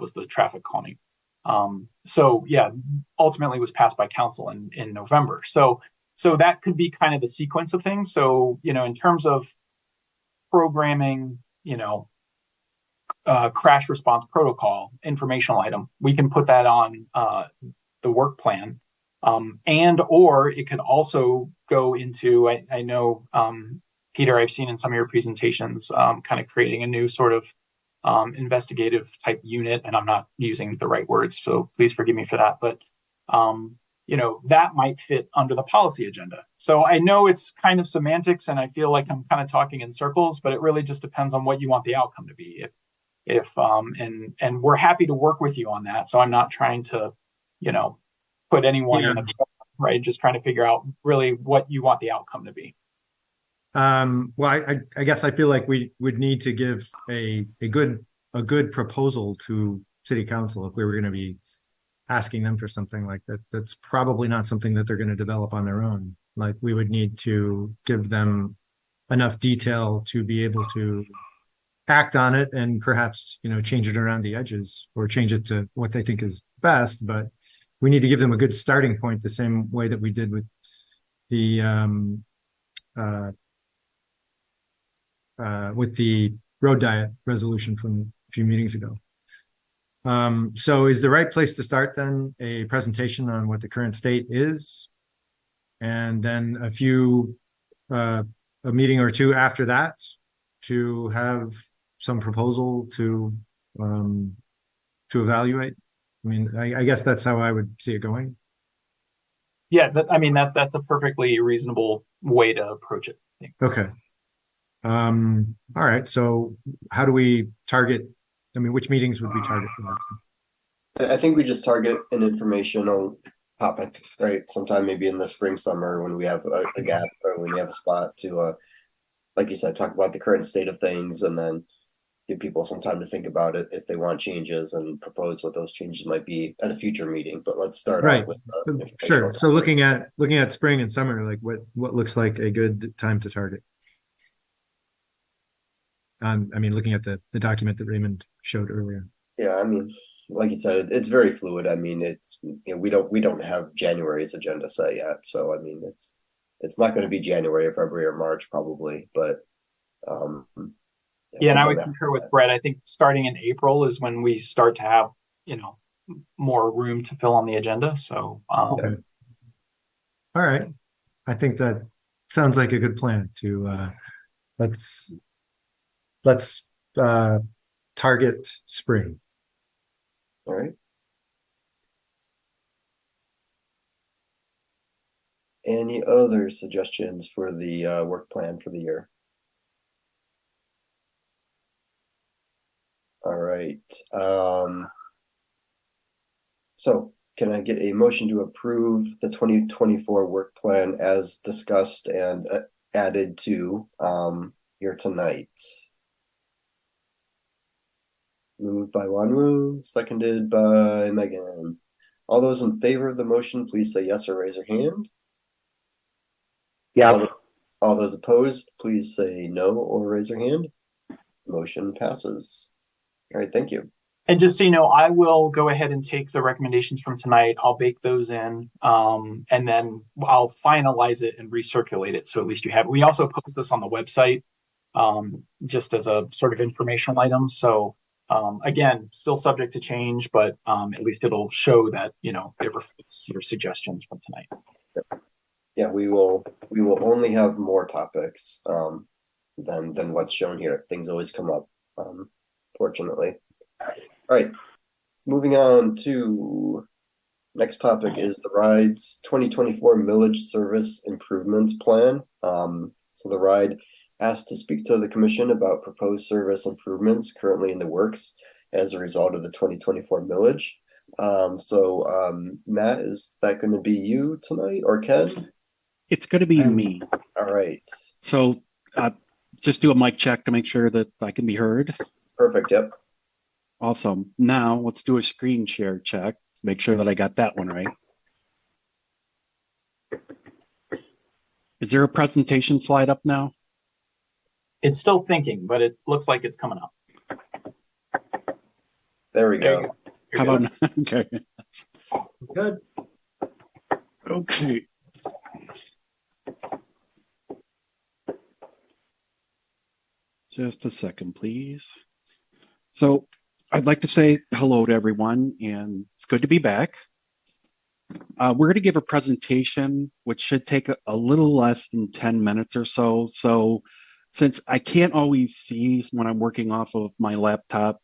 was the traffic calming. Ultimately was passed by council in November. So that could be kind of the sequence of things. So, in terms of programming, crash response protocol informational item, we can put that on the work plan, or it could also go into, I know, Peter, I've seen in some of your presentations, kind of creating a new sort of investigative type unit, and I'm not using the right words, so please forgive me for that, but that might fit under the policy agenda. So I know it's kind of semantics, and I feel like I'm kind of talking in circles, but it really just depends on what you want the outcome to be. And we're happy to work with you on that. So I'm not trying to, put anyone in the corner, right? Just trying to figure out really what you want the outcome to be. Well, I guess I feel like we would need to give a good proposal to city council if we were going to be asking them for something like that. That's probably not something that they're going to develop on their own. Like, we would need to give them enough detail to be able to act on it and perhaps, change it around the edges or change it to what they think is best. But we need to give them a good starting point, the same way that we did with the road diet resolution from a few meetings ago. So is the right place to start then a presentation on what the current state is, and then a meeting or two after that to have some proposal to evaluate? I mean, I guess that's how I would see it going. Yeah, that's a perfectly reasonable way to approach it. Okay. All right. So how do we target? I mean, which meetings would we target for that? I think we just target an informational topic, right? Sometime maybe in the spring, summer, when we have a gap or when we have a spot to, like you said, talk about the current state of things, and then give people some time to think about it if they want changes and propose what those changes might be at a future meeting. But let's start out with sure. So looking at spring and summer, like what looks like a good time to target. Looking at the document that Raymond showed earlier. Yeah, like you said, it's very fluid. It's we don't have January's agenda set yet, so it's not going to be January or February or March probably, but and I would concur with Brett. I think starting in April is when we start to have more room to fill on the agenda. So okay. All right, I think that sounds like a good plan. To let's target spring. All right. Any other suggestions for the work plan for the year? All right. So can I get a motion to approve the 2024 work plan as discussed and added to here tonight? Moved by Wanwu, seconded by Megan. All those in favor of the motion, please say yes or raise your hand. Yeah. All those opposed, please say no or raise your hand. Motion passes. All right, thank you. And just so you know, I will go ahead and take the recommendations from tonight. I'll bake those in, and then I'll finalize it and recirculate it. So at least you have. We also post this on the website, just as a sort of informational item. So again, still subject to change, but at least it'll show that it reflects your suggestions from tonight. Yeah, we will only have more topics than what's shown here. Things always come up, fortunately. All right, so moving on to next topic is the RIDE's 2024 millage service improvements plan. So the RIDE asked to speak to the commission about proposed service improvements currently in the works as a result of the 2024 millage. Matt, is that going to be you tonight or Ken? It's going to be me. All right. So just do a mic check to make sure that I can be heard. Perfect. Yep. Awesome. Now let's do a screen share check to make sure that I got that one right. Is there a presentation slide up now? It's still thinking, but it looks like it's coming up. There we There you go. go. You're How good. about okay? Good. Okay. Just a second, please. So I'd like to say hello to everyone, and it's good to be back. We're going to give a presentation, which should take a little less than 10 minutes or so. So since I can't always see when I'm working off of my laptop,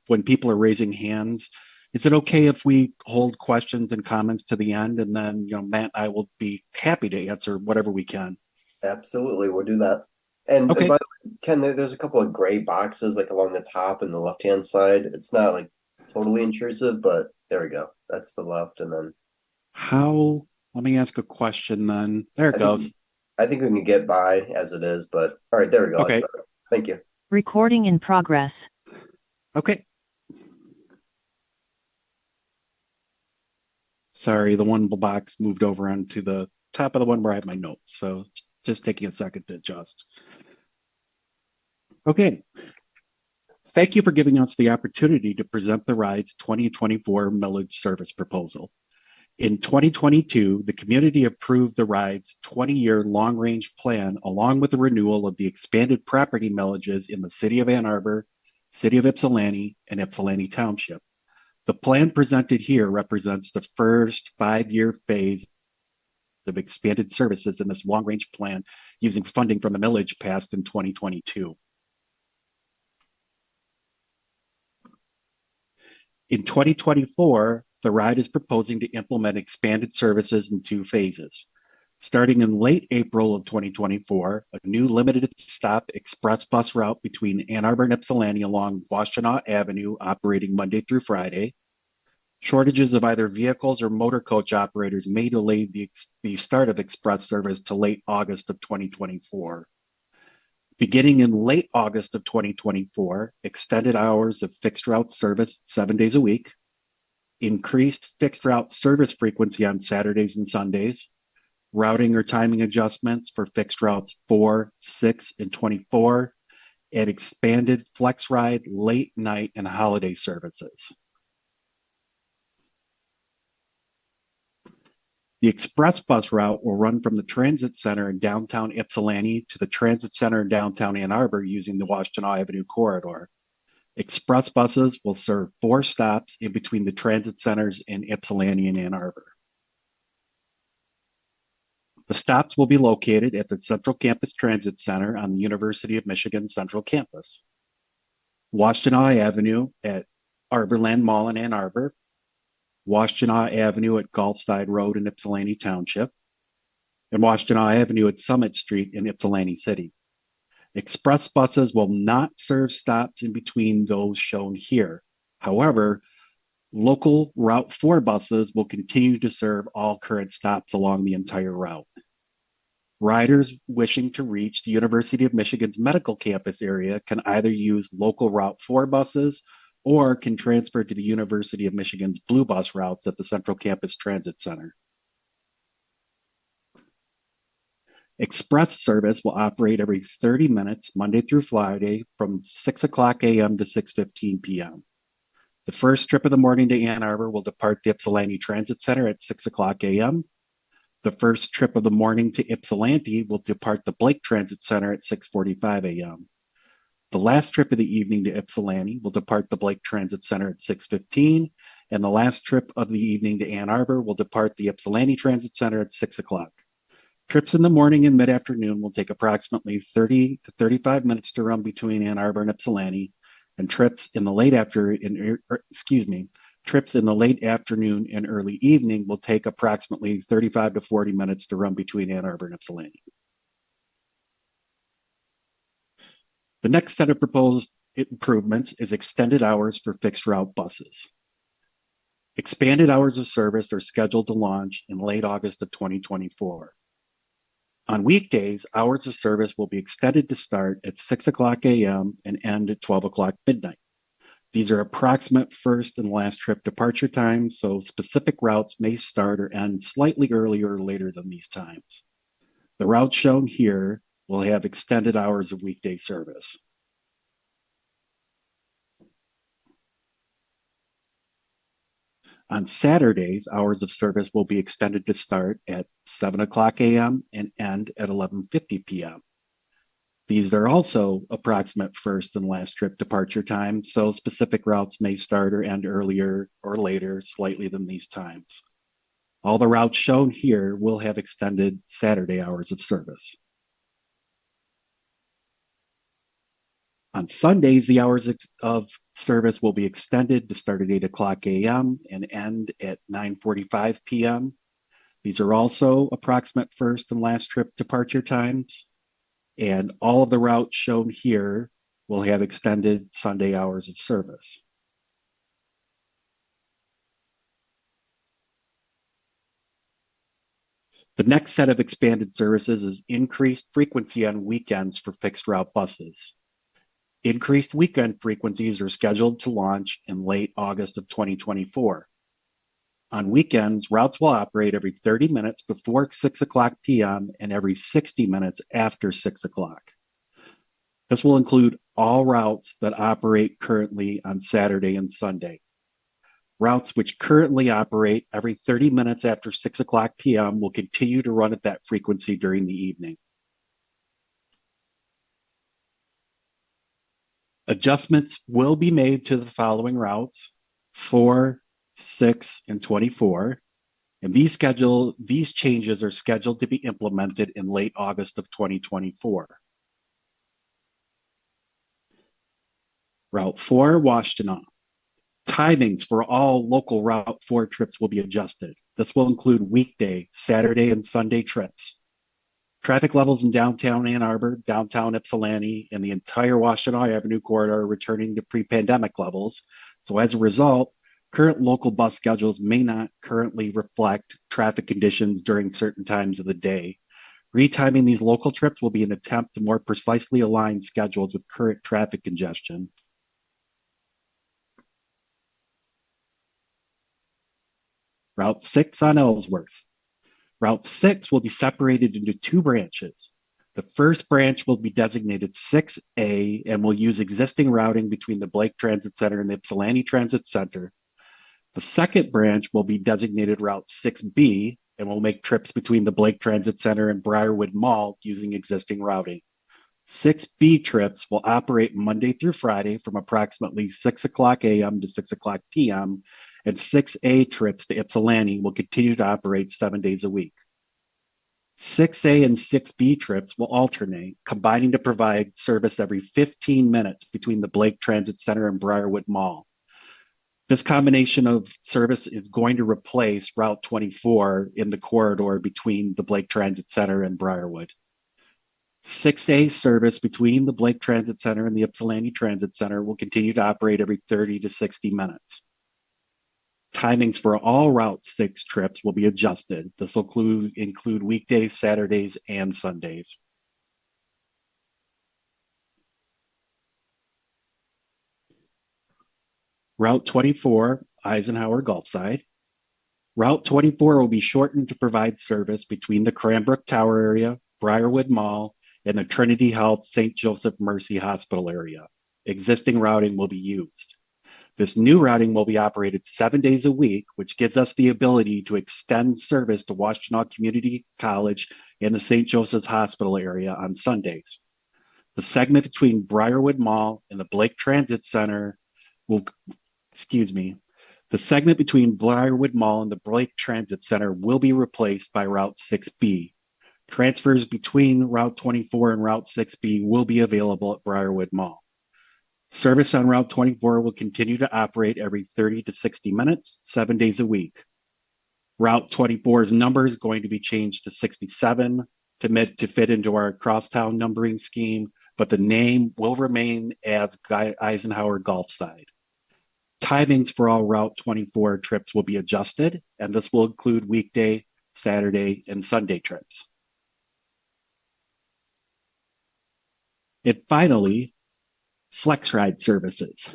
when people are raising hands, is it okay if we hold questions and comments to the end? And then, Matt and I will be happy to answer whatever we can. Absolutely, we'll do that. And Okay. by the way, Ken, there's a couple of gray boxes like along the top and the left-hand side. It's not like totally intrusive, but there we go. That's the left, and then Let me ask a question then. There it goes. I think we can get by as it is, but all right, there we go. Okay. That's better. Thank you. Recording in progress. Okay. Sorry, the one box moved over onto the top of the one where I have my notes. So just taking a second to adjust. Okay. Thank you for giving us the opportunity to present the ride's 2024 millage service proposal. In 2022, the community approved the ride's 20-year long-range plan along with the renewal of the expanded property millages in the City of Ann Arbor, City of Ypsilanti, and Ypsilanti Township. The plan presented here represents the first 5-year phase of expanded services in this long-range plan using funding from the millage passed in 2022. In 2024, the ride is proposing to implement expanded services in 2 phases. Starting in late April of 2024, a new limited stop express bus route between Ann Arbor and Ypsilanti along Washtenaw Avenue operating Monday through Friday. Shortages of either vehicles or motor coach operators may delay the start of express service to late August of 2024. Beginning in late August of 2024, extended hours of fixed route service 7 days a week, increased fixed route service frequency on Saturdays and Sundays, routing or timing adjustments for fixed routes 4, 6, and 24, and expanded flex ride late night and holiday services. The express bus route will run from the transit center in downtown Ypsilanti to the transit center in downtown Ann Arbor using the Washtenaw Avenue corridor. Express buses will serve 4 stops in between the transit centers in Ypsilanti and Ann Arbor. The stops will be located at the Central Campus Transit Center on the University of Michigan Central Campus, Washtenaw Avenue at Arborland Mall in Ann Arbor, Washtenaw Avenue at Gulfside Road in Ypsilanti Township, and Washtenaw Avenue at Summit Street in Ypsilanti City. Express buses will not serve stops in between those shown here. However, local Route 4 buses will continue to serve all current stops along the entire route. Riders wishing to reach the University of Michigan's medical campus area can either use local Route 4 buses or can transfer to the University of Michigan's Blue Bus routes at the Central Campus Transit Center. Express service will operate every 30 minutes, Monday through Friday, from 6 o'clock a.m. to 6:15 p.m. The first trip of the morning to Ann Arbor will depart the Ypsilanti Transit Center at 6 o'clock a.m. The first trip of the morning to Ypsilanti will depart the Blake Transit Center at 6:45 a.m. The last trip of the evening to Ypsilanti will depart the Blake Transit Center at 6:15, and the last trip of the evening to Ann Arbor will depart the Ypsilanti Transit Center at 6 o'clock. Trips in the morning and mid-afternoon will take approximately 30 to 35 minutes to run between Ann Arbor and Ypsilanti, and trips in the late afternoon and early evening will take approximately 35 to 40 minutes to run between Ann Arbor and Ypsilanti. The next set of proposed improvements is extended hours for fixed route buses. Expanded hours of service are scheduled to launch in late August of 2024. On weekdays, hours of service will be extended to start at 6 o'clock a.m. and end at 12 o'clock midnight. These are approximate first and last trip departure times, so specific routes may start or end slightly earlier or later than these times. The routes shown here will have extended hours of weekday service. On Saturdays, hours of service will be extended to start at 7 o'clock a.m. and end at 11:50 p.m. These are also approximate first and last trip departure times, so specific routes may start or end earlier or later slightly than these times. All the routes shown here will have extended Saturday hours of service. On Sundays, the hours of service will be extended to start at 8 o'clock a.m. and end at 9:45 p.m. These are also approximate first and last trip departure times, and all of the routes shown here will have extended Sunday hours of service. The next set of expanded services is increased frequency on weekends for fixed route buses. Increased weekend frequencies are scheduled to launch in late August of 2024. On weekends, routes will operate every 30 minutes before 6 o'clock p.m. and every 60 minutes after 6 o'clock. This will include all routes that operate currently on Saturday and Sunday. Routes which currently operate every 30 minutes after 6 o'clock p.m. will continue to run at that frequency during the evening. Adjustments will be made to the following routes: 4, 6, and 24. And these changes are scheduled to be implemented in late August of 2024. Route 4, Washtenaw. Timings for all local Route 4 trips will be adjusted. This will include weekday, Saturday, and Sunday trips. Traffic levels in downtown Ann Arbor, downtown Ypsilanti, and the entire Washtenaw Avenue corridor are returning to pre-pandemic levels. So as a result, current local bus schedules may not currently reflect traffic conditions during certain times of the day. Retiming these local trips will be an attempt to more precisely align schedules with current traffic congestion. Route 6 on Ellsworth. Route 6 will be separated into two branches. The first branch will be designated 6A and will use existing routing between the Blake Transit Center and the Ypsilanti Transit Center. The second branch will be designated Route 6B and will make trips between the Blake Transit Center and Briarwood Mall using existing routing. 6B trips will operate Monday through Friday from approximately 6 o'clock a.m. to 6 o'clock p.m., and 6A trips to Ypsilanti will continue to operate 7 days a week. 6A and 6B trips will alternate, combining to provide service every 15 minutes between the Blake Transit Center and Briarwood Mall. This combination of service is going to replace Route 24 in the corridor between the Blake Transit Center and Briarwood. 6A service between the Blake Transit Center and the Ypsilanti Transit Center will continue to operate every 30 to 60 minutes. Timings for all Route 6 trips will be adjusted. This will include weekdays, Saturdays, and Sundays. Route 24, Eisenhower Gulfside. Route 24 will be shortened to provide service between the Cranbrook Tower area, Briarwood Mall, and the Trinity Health St. Joseph Mercy Hospital area. Existing routing will be used. This new routing will be operated 7 days a week, which gives us the ability to extend service to Washtenaw Community College and the St. Joseph's Hospital area on Sundays. The segment between Briarwood Mall and the Blake Transit Center the segment between Briarwood Mall and the Blake Transit Center will be replaced by Route 6B. Transfers between Route 24 and Route 6B will be available at Briarwood Mall. Service on Route 24 will continue to operate every 30 to 60 minutes, 7 days a week. Route 24's number is going to be changed to 67 to fit into our crosstown numbering scheme, but the name will remain as Eisenhower Gulfside. Timings for all Route 24 trips will be adjusted, and this will include weekday, Saturday, and Sunday trips. And finally, Flex Ride services.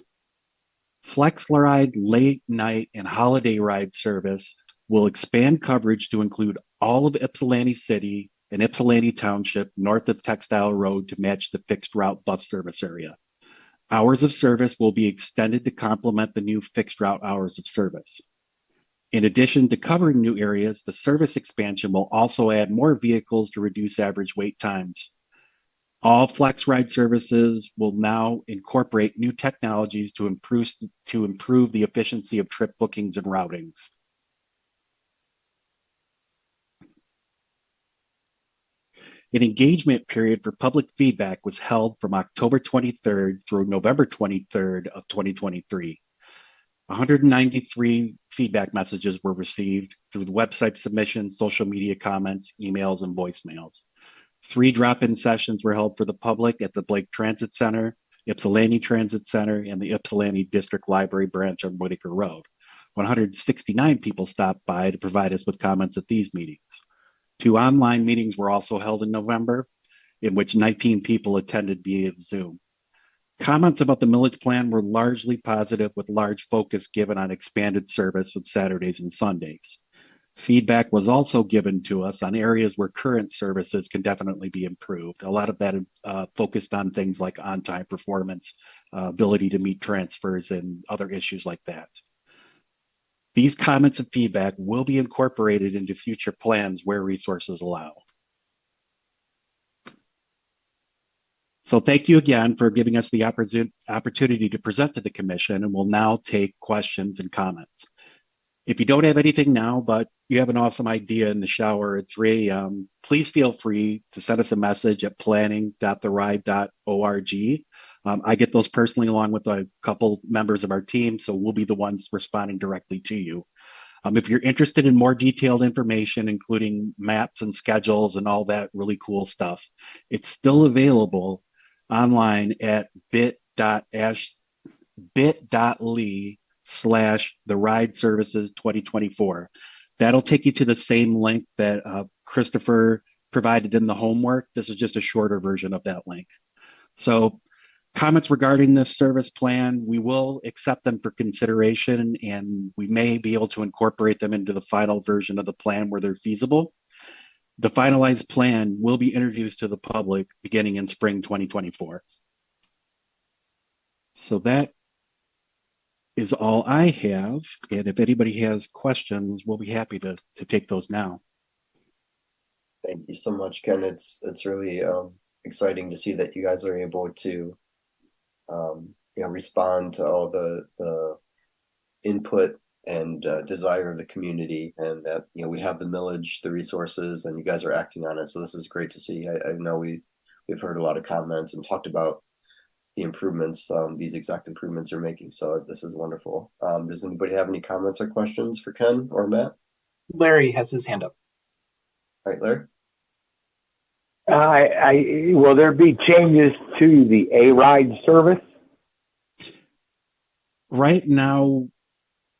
Flex Ride late night and holiday ride service will expand coverage to include all of Ypsilanti City and Ypsilanti Township north of Textile Road to match the fixed route bus service area. Hours of service will be extended to complement the new fixed route hours of service. In addition to covering new areas, the service expansion will also add more vehicles to reduce average wait times. All Flex Ride services will now incorporate new technologies to improve the efficiency of trip bookings and routings. An engagement period for public feedback was held from October 23rd through November 23rd of 2023. 193 feedback messages were received through the website submissions, social media comments, emails, and voicemails. 3 drop-in sessions were held for the public at the Blake Transit Center, Ypsilanti Transit Center, and the Ypsilanti District Library branch on Whitaker Road. 169 people stopped by to provide us with comments at these meetings. 2 online meetings were also held in November, in which 19 people attended via Zoom. Comments about the millage plan were largely positive, with large focus given on expanded service on Saturdays and Sundays. Feedback was also given to us on areas where current services can definitely be improved. A lot of that focused on things like on-time performance, ability to meet transfers, and other issues like that. These comments and feedback will be incorporated into future plans where resources allow. So thank you again for giving us the opportunity to present to the commission, and we'll now take questions and comments. If you don't have anything now, but you have an awesome idea in the shower at 3 a.m., please feel free to send us a message at planning.theride.org. I get those personally along with a couple members of our team, so we'll be the ones responding directly to you. If you're interested in more detailed information, including maps and schedules and all that really cool stuff, it's still available online at bit.ly/the ride services 2024. That'll take you to the same link that Christopher provided in the homework. This is just a shorter version of that link. So comments regarding this service plan, we will accept them for consideration, and we may be able to incorporate them into the final version of the plan where they're feasible. The finalized plan will be introduced to the public beginning in spring 2024. So that is all I have. And if anybody has questions, we'll be happy to take those now. Thank you so much, Ken. It's really exciting to see that you guys are able to respond to all the input and desire of the community, and that we have the millage, the resources, and you guys are acting on it. So this is great to see. I know we've heard a lot of comments and talked about the improvements these exact improvements are making. So this is wonderful. Does anybody have any comments or questions for Ken or Matt? Larry has his hand up. All right, Larry. Will there be changes to the A-Ride service? Right now,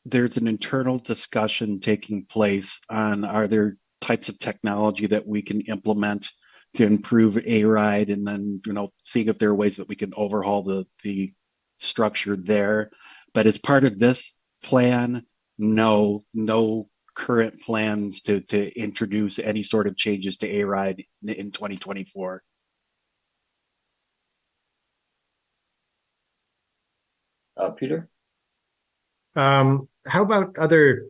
there's an internal discussion taking place on are there types of technology that we can implement to improve A-Ride, and then seeing if there are ways that we can overhaul the structure there. But as part of this plan, no current plans to introduce any sort of changes to A-Ride in 2024. Peter? How about other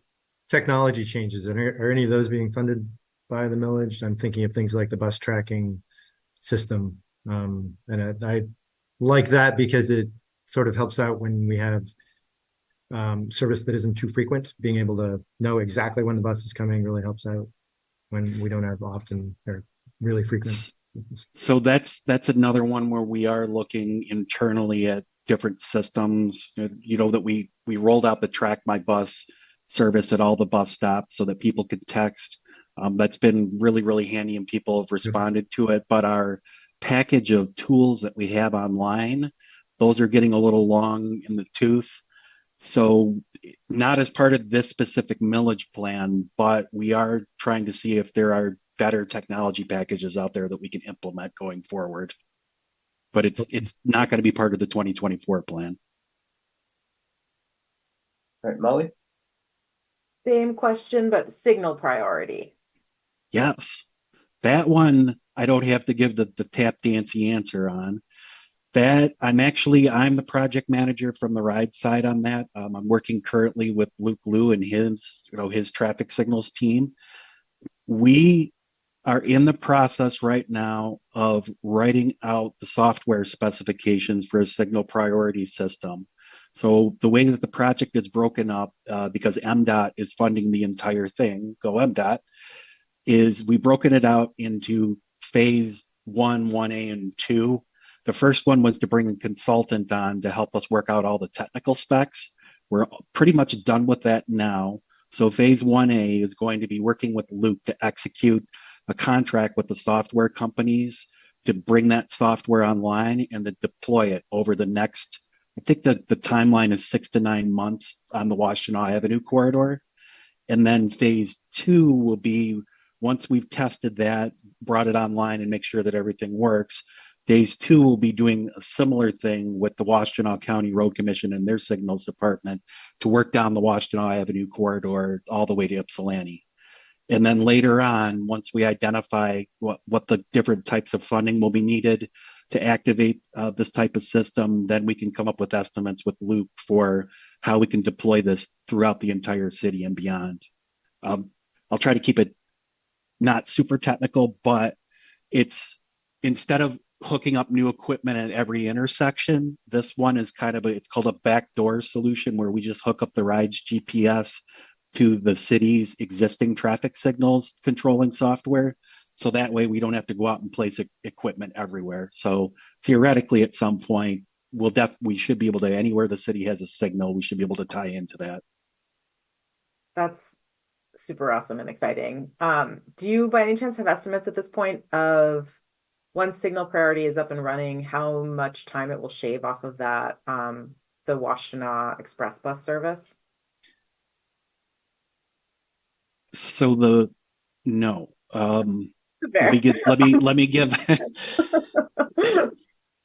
technology changes? And are any of those being funded by the millage? I'm thinking of things like the bus tracking system. And I like that because it sort of helps out when we have service that isn't too frequent. Being able to know exactly when the bus is coming really helps out when we don't have often or really frequent. So that's another one where we are looking internally at different systems. That we rolled out the Track My Bus service at all the bus stops so that people could text. That's been really, really handy, and people have responded to it. But our package of tools that we have online, those are getting a little long in the tooth. So not as part of this specific millage plan, but we are trying to see if there are better technology packages out there that we can implement going forward. But it's not going to be part of the 2024 plan. All right, Molly? Same question, but signal priority. Yes. That one I don't have to give the tap dancy answer on. That I'm the project manager from the ride side on that. I'm working currently with Luke Liu and his traffic signals team. We are in the process right now of writing out the software specifications for a signal priority system. So the way that the project is broken up, because MDOT is funding the entire thing, go MDOT, is we've broken it out into phase 1A, and 2. The first one was to bring a consultant on to help us work out all the technical specs. We're pretty much done with that now. So phase 1A is going to be working with Luke to execute a contract with the software companies to bring that software online and to deploy it over the next, I think the timeline is 6 to 9 months on the Washtenaw Avenue corridor. And then phase 2 will be once we've tested that, brought it online and make sure that everything works. Phase 2 will be doing a similar thing with the Washtenaw County Road Commission and their signals department to work down the Washtenaw Avenue corridor all the way to Ypsilanti. And then later on, once we identify what the different types of funding will be needed to activate this type of system, then we can come up with estimates with Luke for how we can deploy this throughout the entire city and beyond. I'll try to keep it not super technical, but it's instead of hooking up new equipment at every intersection, this one is it's called a backdoor solution where we just hook up the ride's GPS to the city's existing traffic signals controlling software. So that way we don't have to go out and place equipment everywhere. So theoretically, at some point, we should be able to, anywhere the city has a signal, we should be able to tie into that. That's super awesome and exciting. Do you by any chance have estimates at this point of once signal priority is up and running, how much time it will shave off of that, the Washtenaw Express bus service? So no. Let me give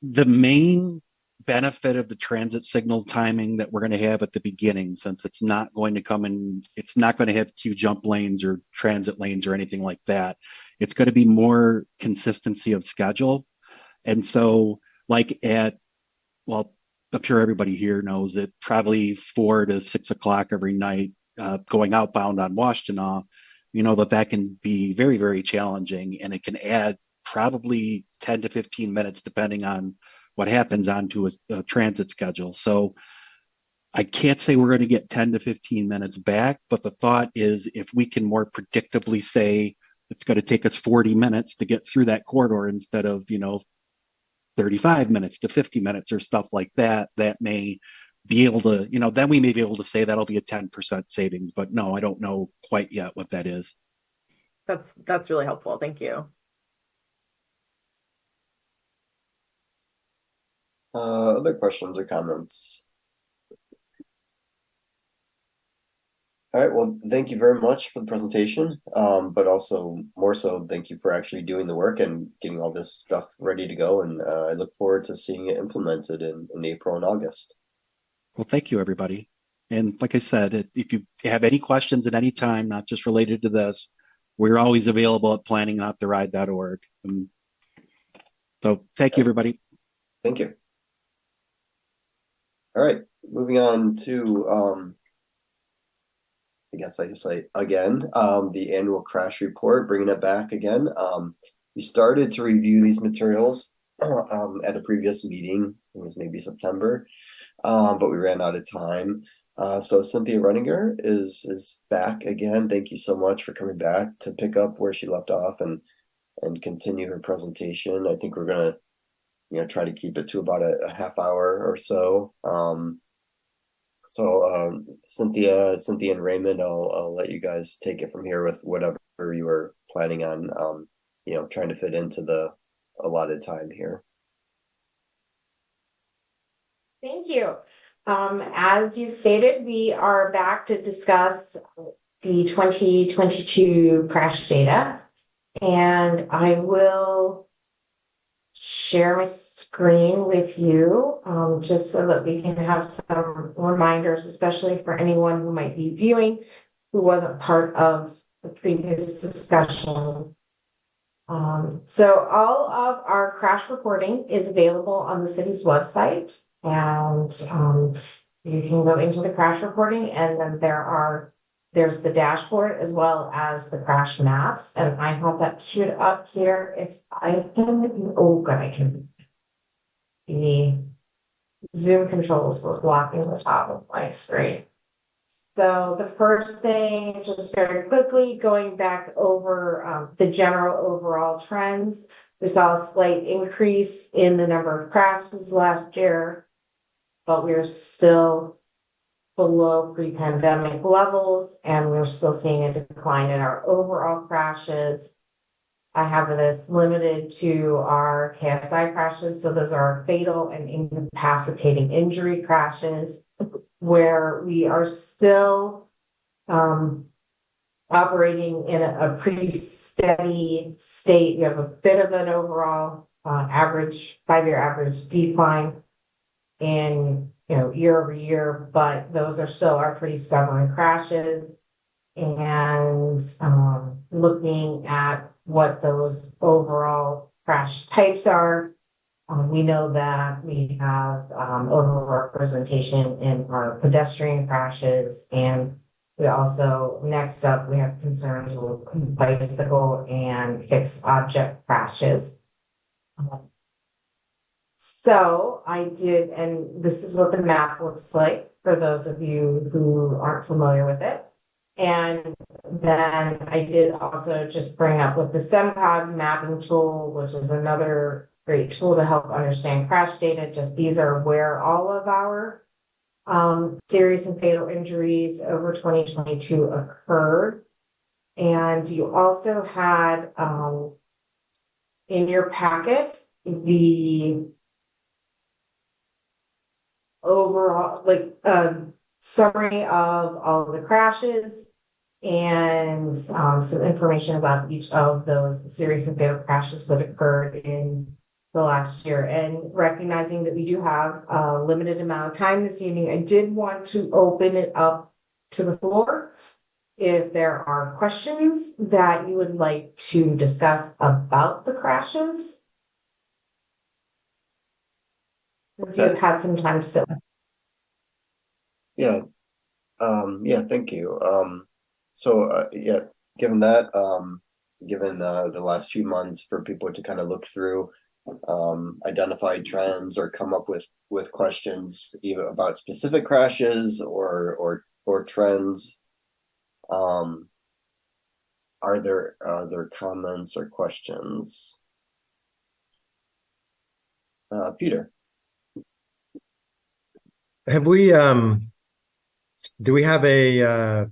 the main benefit of the transit signal timing that we're going to have at the beginning, since it's not going to have queue jump lanes or transit lanes or anything like that. It's going to be more consistency of schedule. And so I'm sure everybody here knows that probably 4 to 6 o'clock every night, going outbound on Washtenaw, that can be very, very challenging, and it can add probably 10 to 15 minutes depending on what happens onto a transit schedule. So I can't say we're going to get 10 to 15 minutes back, but the thought is if we can more predictably say it's going to take us 40 minutes to get through that corridor instead of 35 minutes to 50 minutes or stuff like that, that may be able to, then we may be able to say that'll be a 10% savings, but no, I don't know quite yet what that is. That's really helpful. Thank you. Other questions or comments? All right, well, thank you very much for the presentation, but also more so, thank you for actually doing the work and getting all this stuff ready to go. And I look forward to seeing it implemented in April and August. Well, thank you, everybody. And like I said, if you have any questions at any time, not just related to this, we're always available at planningoutthoride.org. So thank you, everybody. Thank you. All right, moving on to I guess again, the annual crash report, bringing it back again. We started to review these materials at a previous meeting. It was maybe September, but we ran out of time. So Cynthia Runninger is back again. Thank you so much for coming back to pick up where she left off and continue her presentation. I think we're gonna try to keep it to about a half hour or so. So Cynthia and Raymond, I'll let you guys take it from here with whatever you were planning on, trying to fit into the allotted time here. Thank you. As you stated, we are back to discuss the 2022 crash data. And I will share my screen with you, just so that we can have some reminders, especially for anyone who might be viewing who wasn't part of the previous discussion. So all of our crash reporting is available on the city's website, and you can go into the crash reporting, and then there's the dashboard as well as the crash maps, and I have that queued up here. If I can, oh good, I can. The Zoom controls were blocking the top of my screen. So the first thing, just very quickly, going back over the general overall trends, we saw a slight increase in the number of crashes last year, but we're still below pre-pandemic levels, and we're still seeing a decline in our overall crashes. I have this limited to our KSI crashes, so those are fatal and incapacitating injury crashes, where we are still operating in a pretty steady state. You have a bit of an overall average 5-year average decline in year over year, but those are still our pretty stubborn crashes. And looking at what those overall crash types are, we know that we have overrepresentation in our pedestrian crashes, and we also, next up, we have concerns with bicycle and fixed object crashes. So I did, and this is what the map looks like for those of you who aren't familiar with it. And then I did also just bring up with the SEMCOG mapping tool, which is another great tool to help understand crash data. Just these are where all of our serious and fatal injuries over 2022 occurred. And you also had in your packet the overall summary of all of the crashes and some information about each of those serious and fatal crashes that occurred in the last year. And recognizing that we do have a limited amount of time this evening, I did want to open it up to the floor if there are questions that you would like to discuss about the crashes. Since you've had some time to sit. Yeah. Yeah, thank you. Yeah, given that, given the last few months for people to kind of look through, identify trends or come up with questions either about specific crashes or trends, are there comments or questions? Peter. Have we, do we have a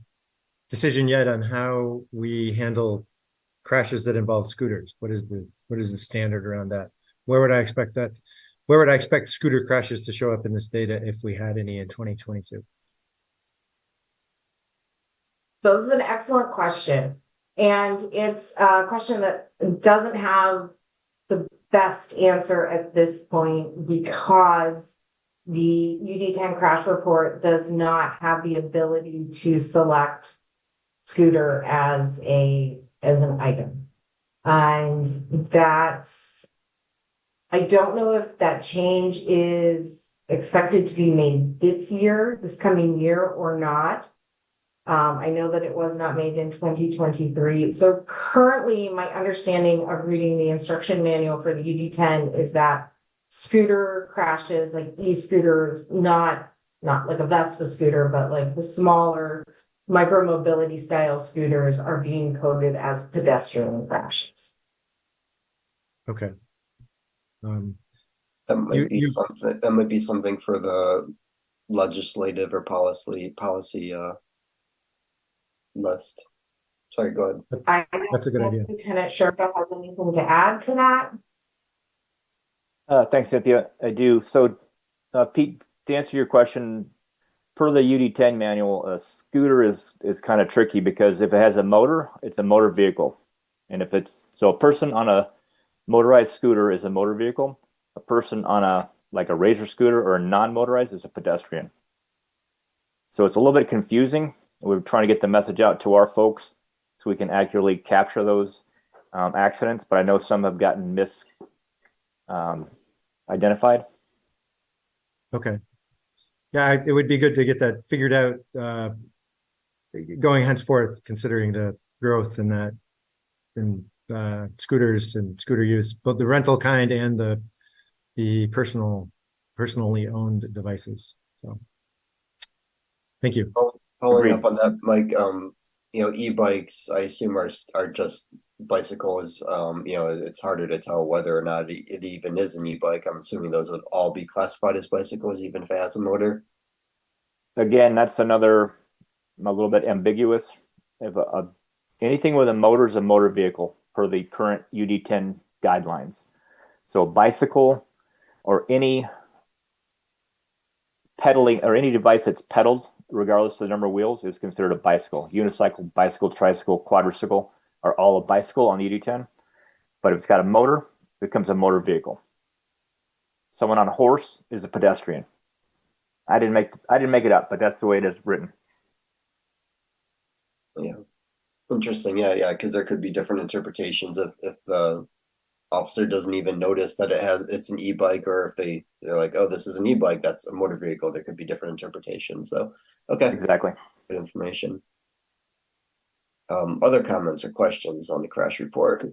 decision yet on how we handle crashes that involve scooters? What is the standard around that? Where would I expect that? Where would I expect scooter crashes to show up in this data if we had any in 2022? So this is an excellent question. And it's a question that doesn't have the best answer at this point because the UD10 crash report does not have the ability to select scooter as an item. And I don't know if that change is expected to be made this coming year or not. I know that it was not made in 2023. So currently my understanding of reading the instruction manual for the UD10 is that scooter crashes, like e-scooters, not like a Vespa scooter, but like the smaller micro-mobility style scooters are being coded as pedestrian crashes. Okay. That might be something for the legislative or policy list. Sorry, go ahead. That's a good idea. Lieutenant Sherpa has anything to add to that? Thanks, Cynthia. I do. So, Pete, to answer your question, per the UD10 manual, a scooter is kind of tricky because if it has a motor, it's a motor vehicle. And if it's, so a person on a motorized scooter is a motor vehicle. A person on a, like a razor scooter or a non-motorized is a pedestrian. So it's a little bit confusing. We're trying to get the message out to our folks so we can accurately capture those accidents, but I know some have gotten identified. Okay. Yeah, it would be good to get that figured out going henceforth, considering the growth in that in scooters and scooter use, both the rental kind and the personally owned devices. So thank you. Following up on that, Mike, e-bikes, I assume are just bicycles. It's harder to tell whether or not it even is an e-bike. I'm assuming those would all be classified as bicycles, even if it has a motor. Again, that's another a little bit ambiguous. If anything with a motor is a motor vehicle per the current UD10 guidelines. So bicycle or any pedaling or any device that's pedaled, regardless of the number of wheels, is considered a bicycle. Unicycle, bicycle, tricycle, quadricycle are all a bicycle on the UD10. But if it's got a motor, it becomes a motor vehicle. Someone on a horse is a pedestrian. I didn't make it up, but that's the way it is written. Yeah, interesting. Yeah, because there could be different interpretations if the officer doesn't even notice that it's an e-bike, or if they're like, oh, this is an e-bike, that's a motor vehicle. There could be different interpretations. So okay, exactly, good information. Other comments or questions on the crash report?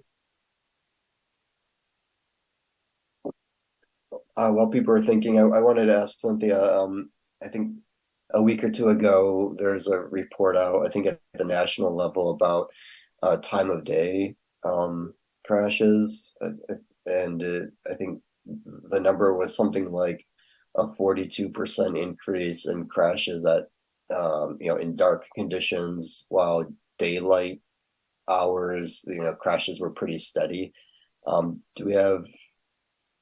While people are thinking, I wanted to ask Cynthia. I think a week or two ago, there's a report out, I think at the national level, about time of day crashes, and I think the number was something like a 42% increase in crashes at in dark conditions, while daylight hours, crashes were pretty steady. Do we have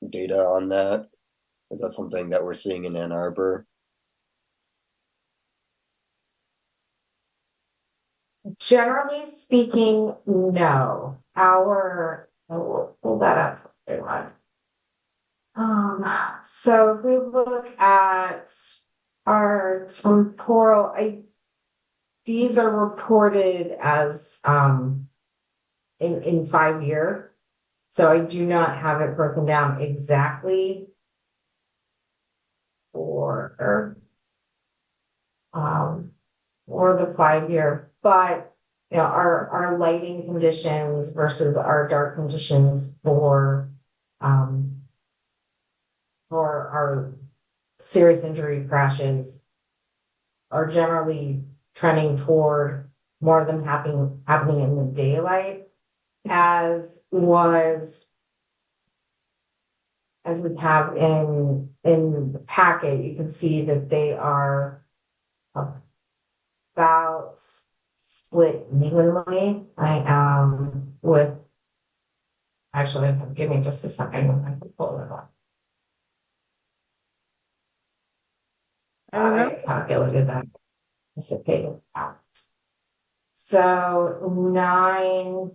data on that? Is that something that we're seeing in Ann Arbor? Generally speaking, no. We'll pull that up for everyone. So if we look at our temporal, these are reported as in 5 year. So I do not have it broken down exactly for the 5 year, but our lighting conditions versus our dark conditions for our serious injury crashes are generally trending toward more of them happening in the daylight, as we have in the packet. You can see that they are about split evenly. Actually, give me just a second. I can pull it up. I calculated that. Anticipated out. So 9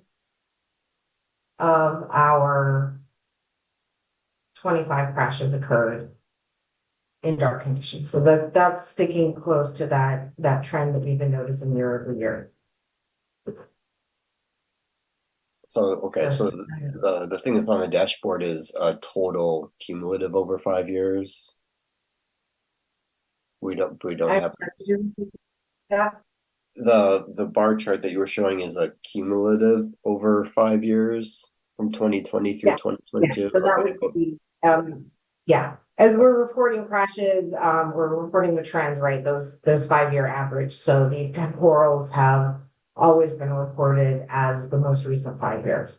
of our 25 crashes occurred in dark conditions. So that's sticking close to that trend that we've been noticing year over year. So okay, so the thing that's on the dashboard is a total cumulative over 5 years. We don't have that. The bar chart that you were showing is a cumulative over 5 years from 2020 through 2022. Yeah, so that would be as we're reporting crashes, we're reporting the trends, right? Those 5 year average. So the temporals have always been reported as the most recent 5 years.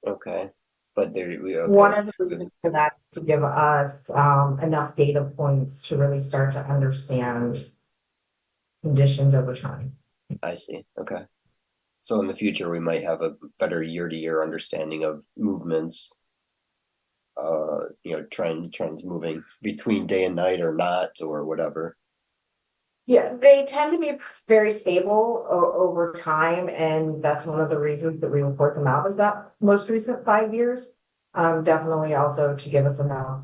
Okay, but one of the reasons for that is to give us enough data points to really start to understand conditions over time. I see. Okay. So in the future, we might have a better year-to-year understanding of movements. trends moving between day and night or not or whatever. Yeah, they tend to be very stable over time, and that's one of the reasons that we report them out is that most recent 5 years. Definitely also to give us enough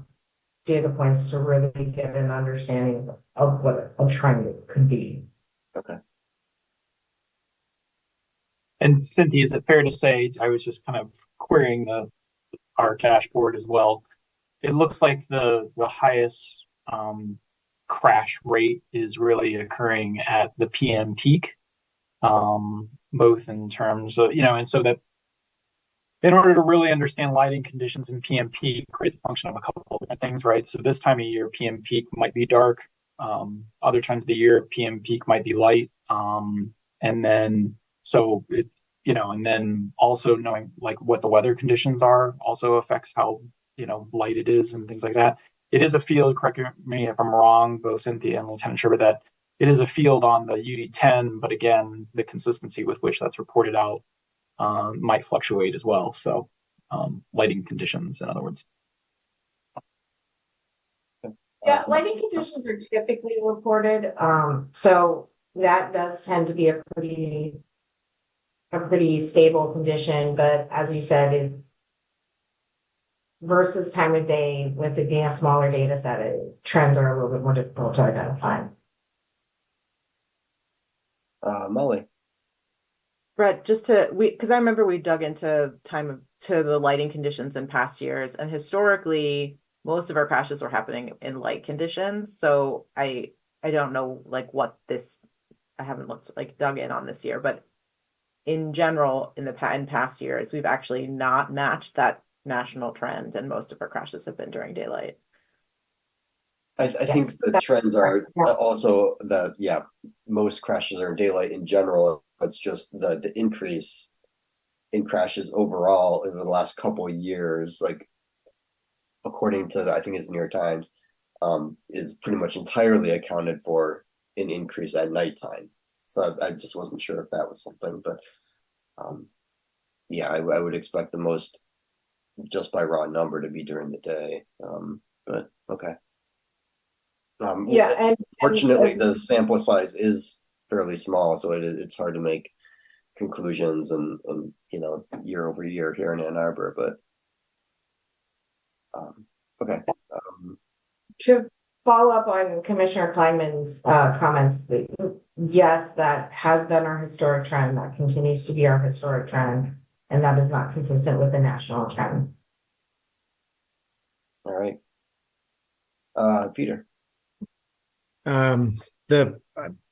data points to really get an understanding of what a trend could be. Okay. And Cynthia, is it fair to say, I was just kind of querying our dashboard as well. It looks like the highest crash rate is really occurring at the PM peak, both in terms of, and so that in order to really understand lighting conditions in PM peak, it's a function of a couple of different things, right? So this time of year, PM peak might be dark. Other times of the year, PM peak might be light. And then so it, and then also knowing like what the weather conditions are also affects how light it is and things like that. It is a field, correct me if I'm wrong, both Cynthia and Lieutenant Sherbert, that it is a field on the UD10, but again, the consistency with which that's reported out might fluctuate as well. So lighting conditions, in other words. Yeah, lighting conditions are typically reported. So that does tend to be a pretty stable condition, but as you said, versus time of day with it being a smaller data set, trends are a little bit more difficult to identify. Molly. Brett, because I remember we dug into to the lighting conditions in past years, and historically most of our crashes were happening in light conditions. So I don't know like what this, I haven't dug in on this year, but in general in past years we've actually not matched that national trend, and most of our crashes have been during daylight. I think the trends are also that, yeah, most crashes are in daylight in general. It's just the increase in crashes overall in the last couple of years, like according to I think it's the New York Times, is pretty much entirely accounted for an increase at nighttime. So I just wasn't sure if that was something, but yeah, I would expect the most just by raw number to be during the day. But okay. Yeah, and fortunately, the sample size is fairly small, so it's hard to make conclusions and year over year here in Ann Arbor. But okay. To follow up on Commissioner Kleinman's comments, yes, that has been our historic trend. That continues to be our historic trend, and that is not consistent with the national trend. All right. Peter.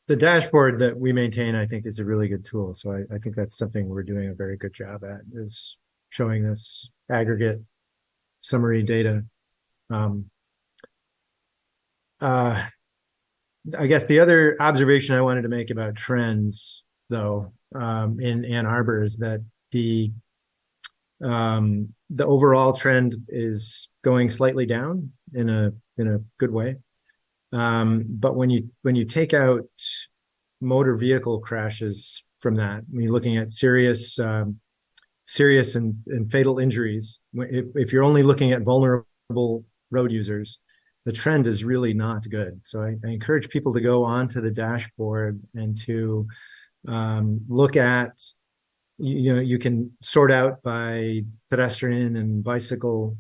The dashboard that we maintain, I think, is a really good tool. So I think that's something we're doing a very good job at, is showing this aggregate summary data. I guess the other observation I wanted to make about trends, though, in Ann Arbor is that the overall trend is going slightly down in a good way. But when you take out motor vehicle crashes from that, when you're looking at serious and fatal injuries, if you're only looking at vulnerable road users, the trend is really not good. So I encourage people to go onto the dashboard and to look at, you can sort out by pedestrian and bicycle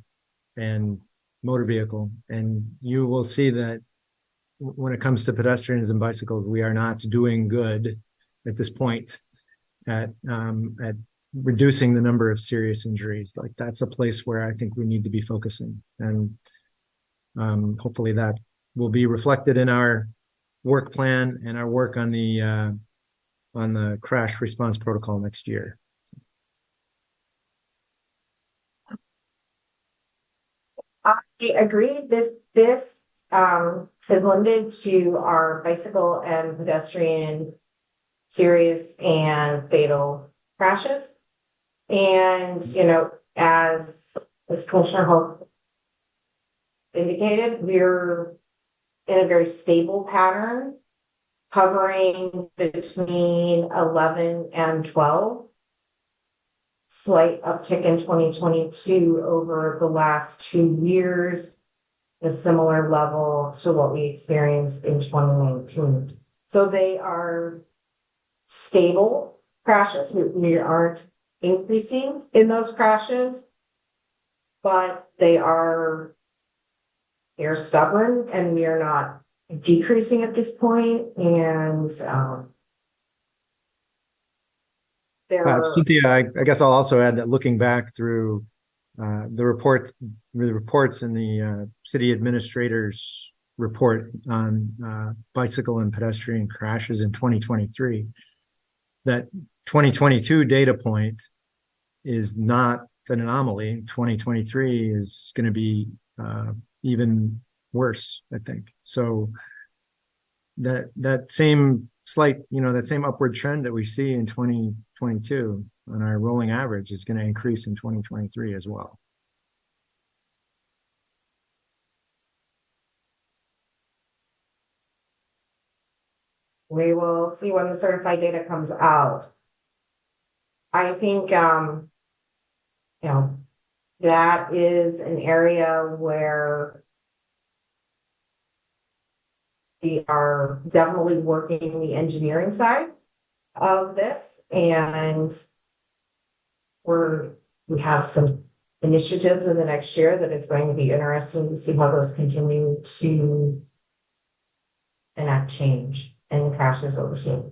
and motor vehicle, and you will see that when it comes to pedestrians and bicycles, we are not doing good at this point at reducing the number of serious injuries. Like, that's a place where I think we need to be focusing, and hopefully that will be reflected in our work plan and our work on the crash response protocol next year. I agree. This is limited to our bicycle and pedestrian serious and fatal crashes. And, as Commissioner Hope indicated, we're in a very stable pattern, hovering between 11 and 12. slight uptick in 2022 over the last 2 years, a similar level to what we experienced in 2019. So they are stable crashes. We aren't increasing in those crashes, but they're stubborn, and we are not decreasing at this point. And Cynthia, I guess I'll also add that looking back through the reports in the city administrator's report on bicycle and pedestrian crashes in 2023, that 2022 data point is not an anomaly. 2023 is going to be even worse, I think. So that same slight, that same upward trend that we see in 2022 on our rolling average is going to increase in 2023 as well. we will see when the certified data comes out. I think, that is an area where we are definitely working the engineering side of this, and we have some initiatives in the next year that it's going to be interesting to see how those continue to enact change and crashes that we're seeing.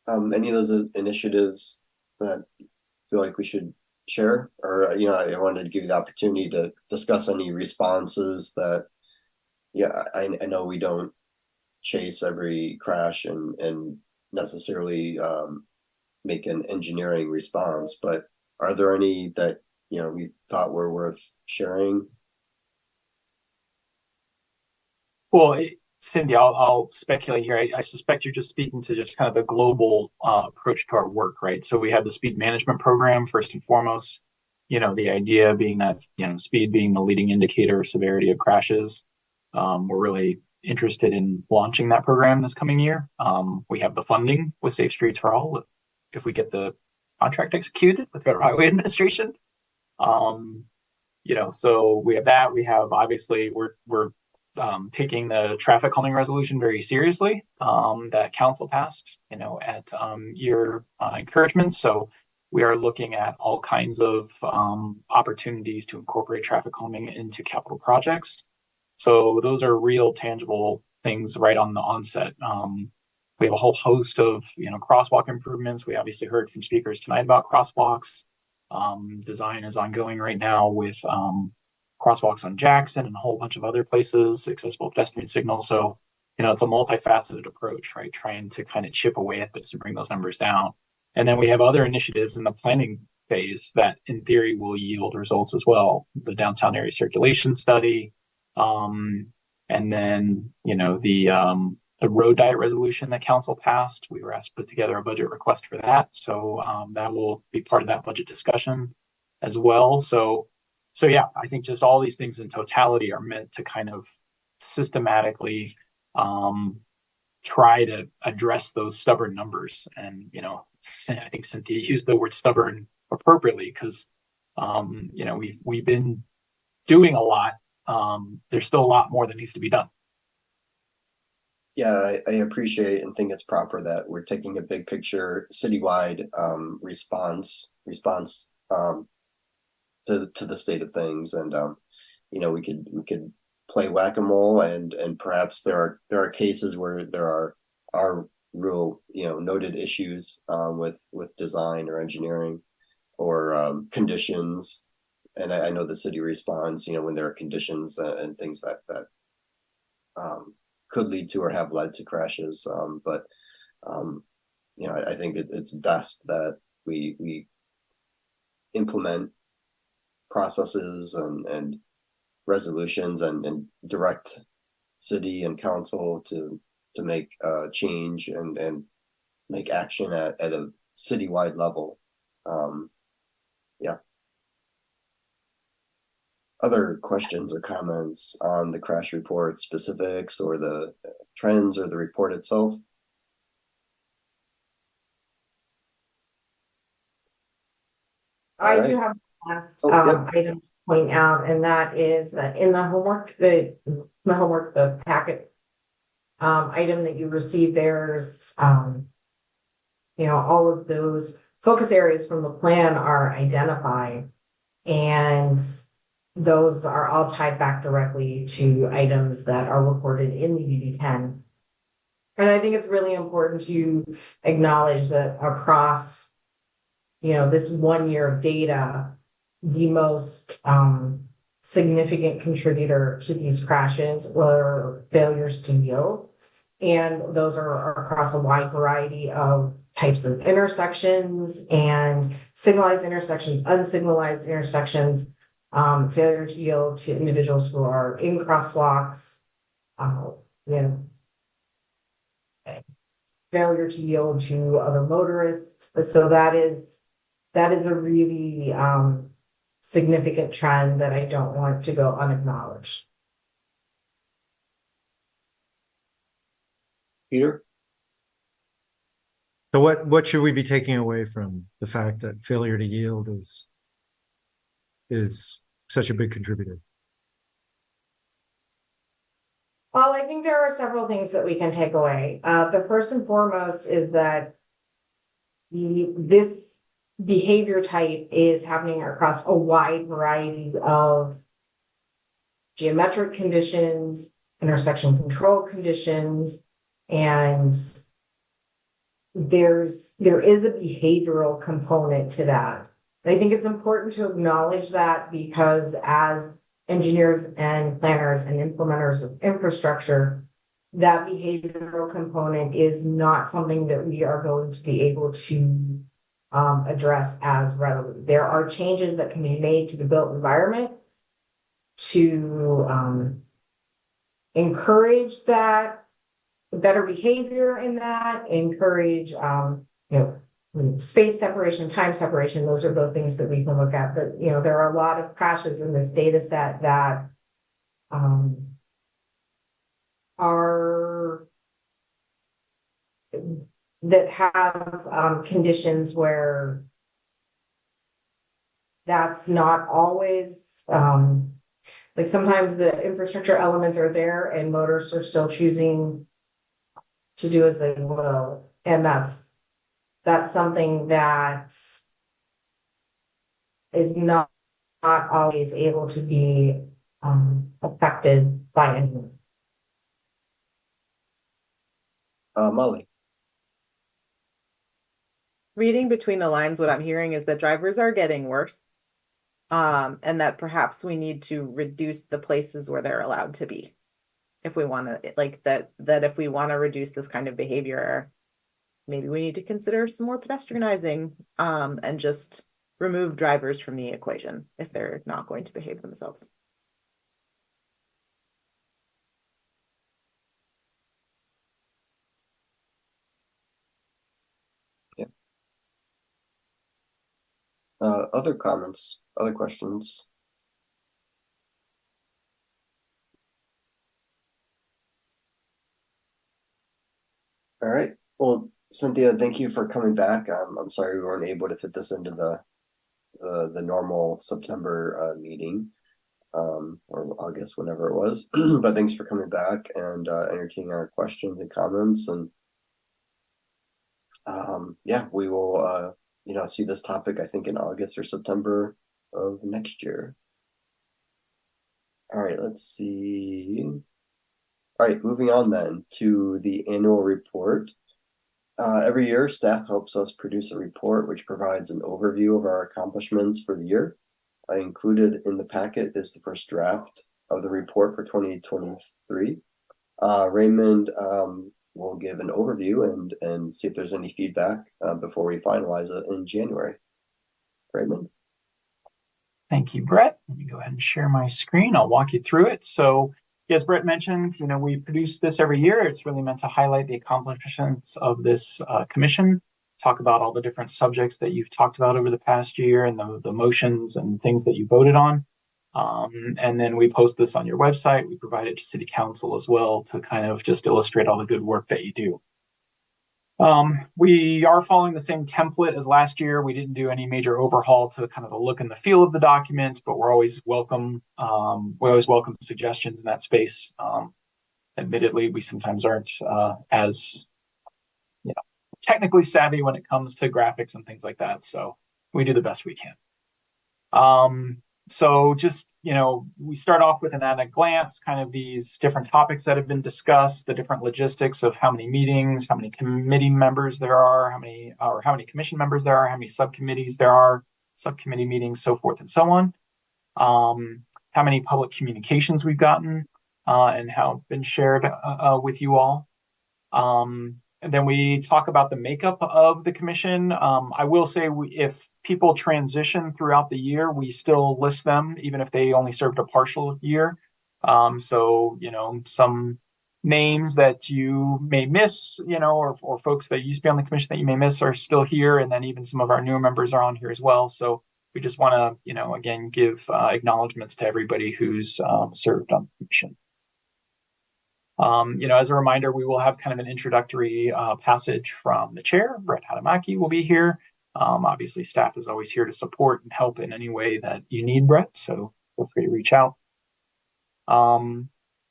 Any of those initiatives that you feel like we should share? Or, I wanted to give you the opportunity to discuss any responses that, I know we don't chase every crash and necessarily make an engineering response, but are there any that, we thought were worth sharing? Well, Cindy, I'll speculate here. I suspect you're just speaking to just kind of the global approach to our work, right? So we have the speed management program first and foremost. The idea being that speed being the leading indicator of severity of crashes. We're really interested in launching that program this coming year. We have the funding with Safe Streets for All if we get the contract executed with Federal Highway Administration. So we have that. We have obviously we're taking the traffic calming resolution very seriously that council passed, at your encouragement. So we are looking at all kinds of opportunities to incorporate traffic calming into capital projects. So those are real tangible things right on the onset. We have a whole host of crosswalk improvements. We obviously heard from speakers tonight about crosswalks. Design is ongoing right now with crosswalks on Jackson and a whole bunch of other places, accessible pedestrian signals. So, it's a multifaceted approach, right? Trying to kind of chip away at this and bring those numbers down. And then we have other initiatives in the planning phase that in theory will yield results as well. The downtown area circulation study, and then, the road diet resolution that council passed. We were asked to put together a budget request for that. So that will be part of that budget discussion as well. So yeah, I think just all these things in totality are meant to kind of systematically try to address those stubborn numbers. And, I think Cynthia used the word stubborn appropriately because, we've been doing a lot. There's still a lot more that needs to be done. Yeah, I appreciate and think it's proper that we're taking a big picture citywide response to the state of things, and we could play whack-a-mole, and perhaps there are cases where there are real noted issues with design or engineering or conditions, and I know the city responds when there are conditions and things that could lead to or have led to crashes, but I think it's best that we implement processes and resolutions and direct city and council to make change and make action at a citywide level. Yeah. Other questions or comments on the crash report specifics or the trends or the report itself? I All do right. have one last Oh, yep. item to point out, and that is that in the homework, the packet item that you received, there's all of those focus areas from the plan are identified, and those are all tied back directly to items that are recorded in the UD10. And I think it's really important to acknowledge that across, this 1 year of data, the most significant contributor to these crashes were failures to yield. And those are across a wide variety of types of intersections and signalized intersections, unsignalized intersections, failure to yield to individuals who are in crosswalks, you know, failure to yield to other motorists. So that is a really significant trend that I don't want to go unacknowledged. Peter? So what should we be taking away from the fact that failure to yield is such a big contributor? Well, I think there are several things that we can take away. The first and foremost is that this behavior type is happening across a wide variety of geometric conditions, intersection control conditions, and there is a behavioral component to that. And I think it's important to acknowledge that, because as engineers and planners and implementers of infrastructure, that behavioral component is not something that we are going to be able to address as readily. There are changes that can be made to the built environment to encourage that better behavior in that, encourage space separation, time separation. Those are both things that we can look at. But there are a lot of crashes in this data set that have conditions where that's not always like sometimes the infrastructure elements are there and motorists are still choosing to do as they will. And that's something that is not always able to be affected by anyone. Molly. Reading between the lines, what I'm hearing is that drivers are getting worse. And that perhaps we need to reduce the places where they're allowed to be. If we want to, like that if we want to reduce this kind of behavior, maybe we need to consider some more pedestrianizing, and just remove drivers from the equation if they're not going to behave themselves. Yeah. Other comments, other questions? All right. Well, Cynthia, thank you for coming back. I'm sorry we weren't able to fit this into the normal September meeting, or August, whenever it was. But thanks for coming back and entertaining our questions and comments. And yeah, we will see this topic, I think, in August or September of next year. All right, let's see. All right, moving on then to the annual report. Every year, staff helps us produce a report which provides an overview of our accomplishments for the year. Included in the packet is the first draft of the report for 2023. Raymond will give an overview and see if there's any feedback before we finalize it in January. Raymond? Thank you, Brett. Let me go ahead and share my screen. I'll walk you through it. So, as Brett mentioned, we produce this every year. It's really meant to highlight the accomplishments of this commission, talk about all the different subjects that you've talked about over the past year and the motions and things that you voted on. And then we post this on your website. We provide it to City Council as well to kind of just illustrate all the good work that you do. We are following the same template as last year. We didn't do any major overhaul to kind of the look and the feel of the document, but we're always welcome. We always welcome suggestions in that space. Admittedly, we sometimes aren't as technically savvy when it comes to graphics and things like that. So we do the best we can. So just, we start off with an at a glance, kind of these different topics that have been discussed, the different logistics of how many meetings, how many committee members there are, how many commission members there are, how many subcommittees there are, subcommittee meetings, so forth and so on. How many public communications we've gotten, and how been shared with you all. And then we talk about the makeup of the commission. I will say if people transition throughout the year, we still list them, even if they only served a partial year. So, some names that you may miss, or folks that used to be on the commission that you may miss are still here. And then even some of our newer members are on here as well. So we just want to, again, give acknowledgements to everybody who's served on the commission. As a reminder, we will have kind of an introductory passage from the chair. Brett Hadamaki will be here. Obviously, staff is always here to support and help in any way that you need, Brett, so feel free to reach out.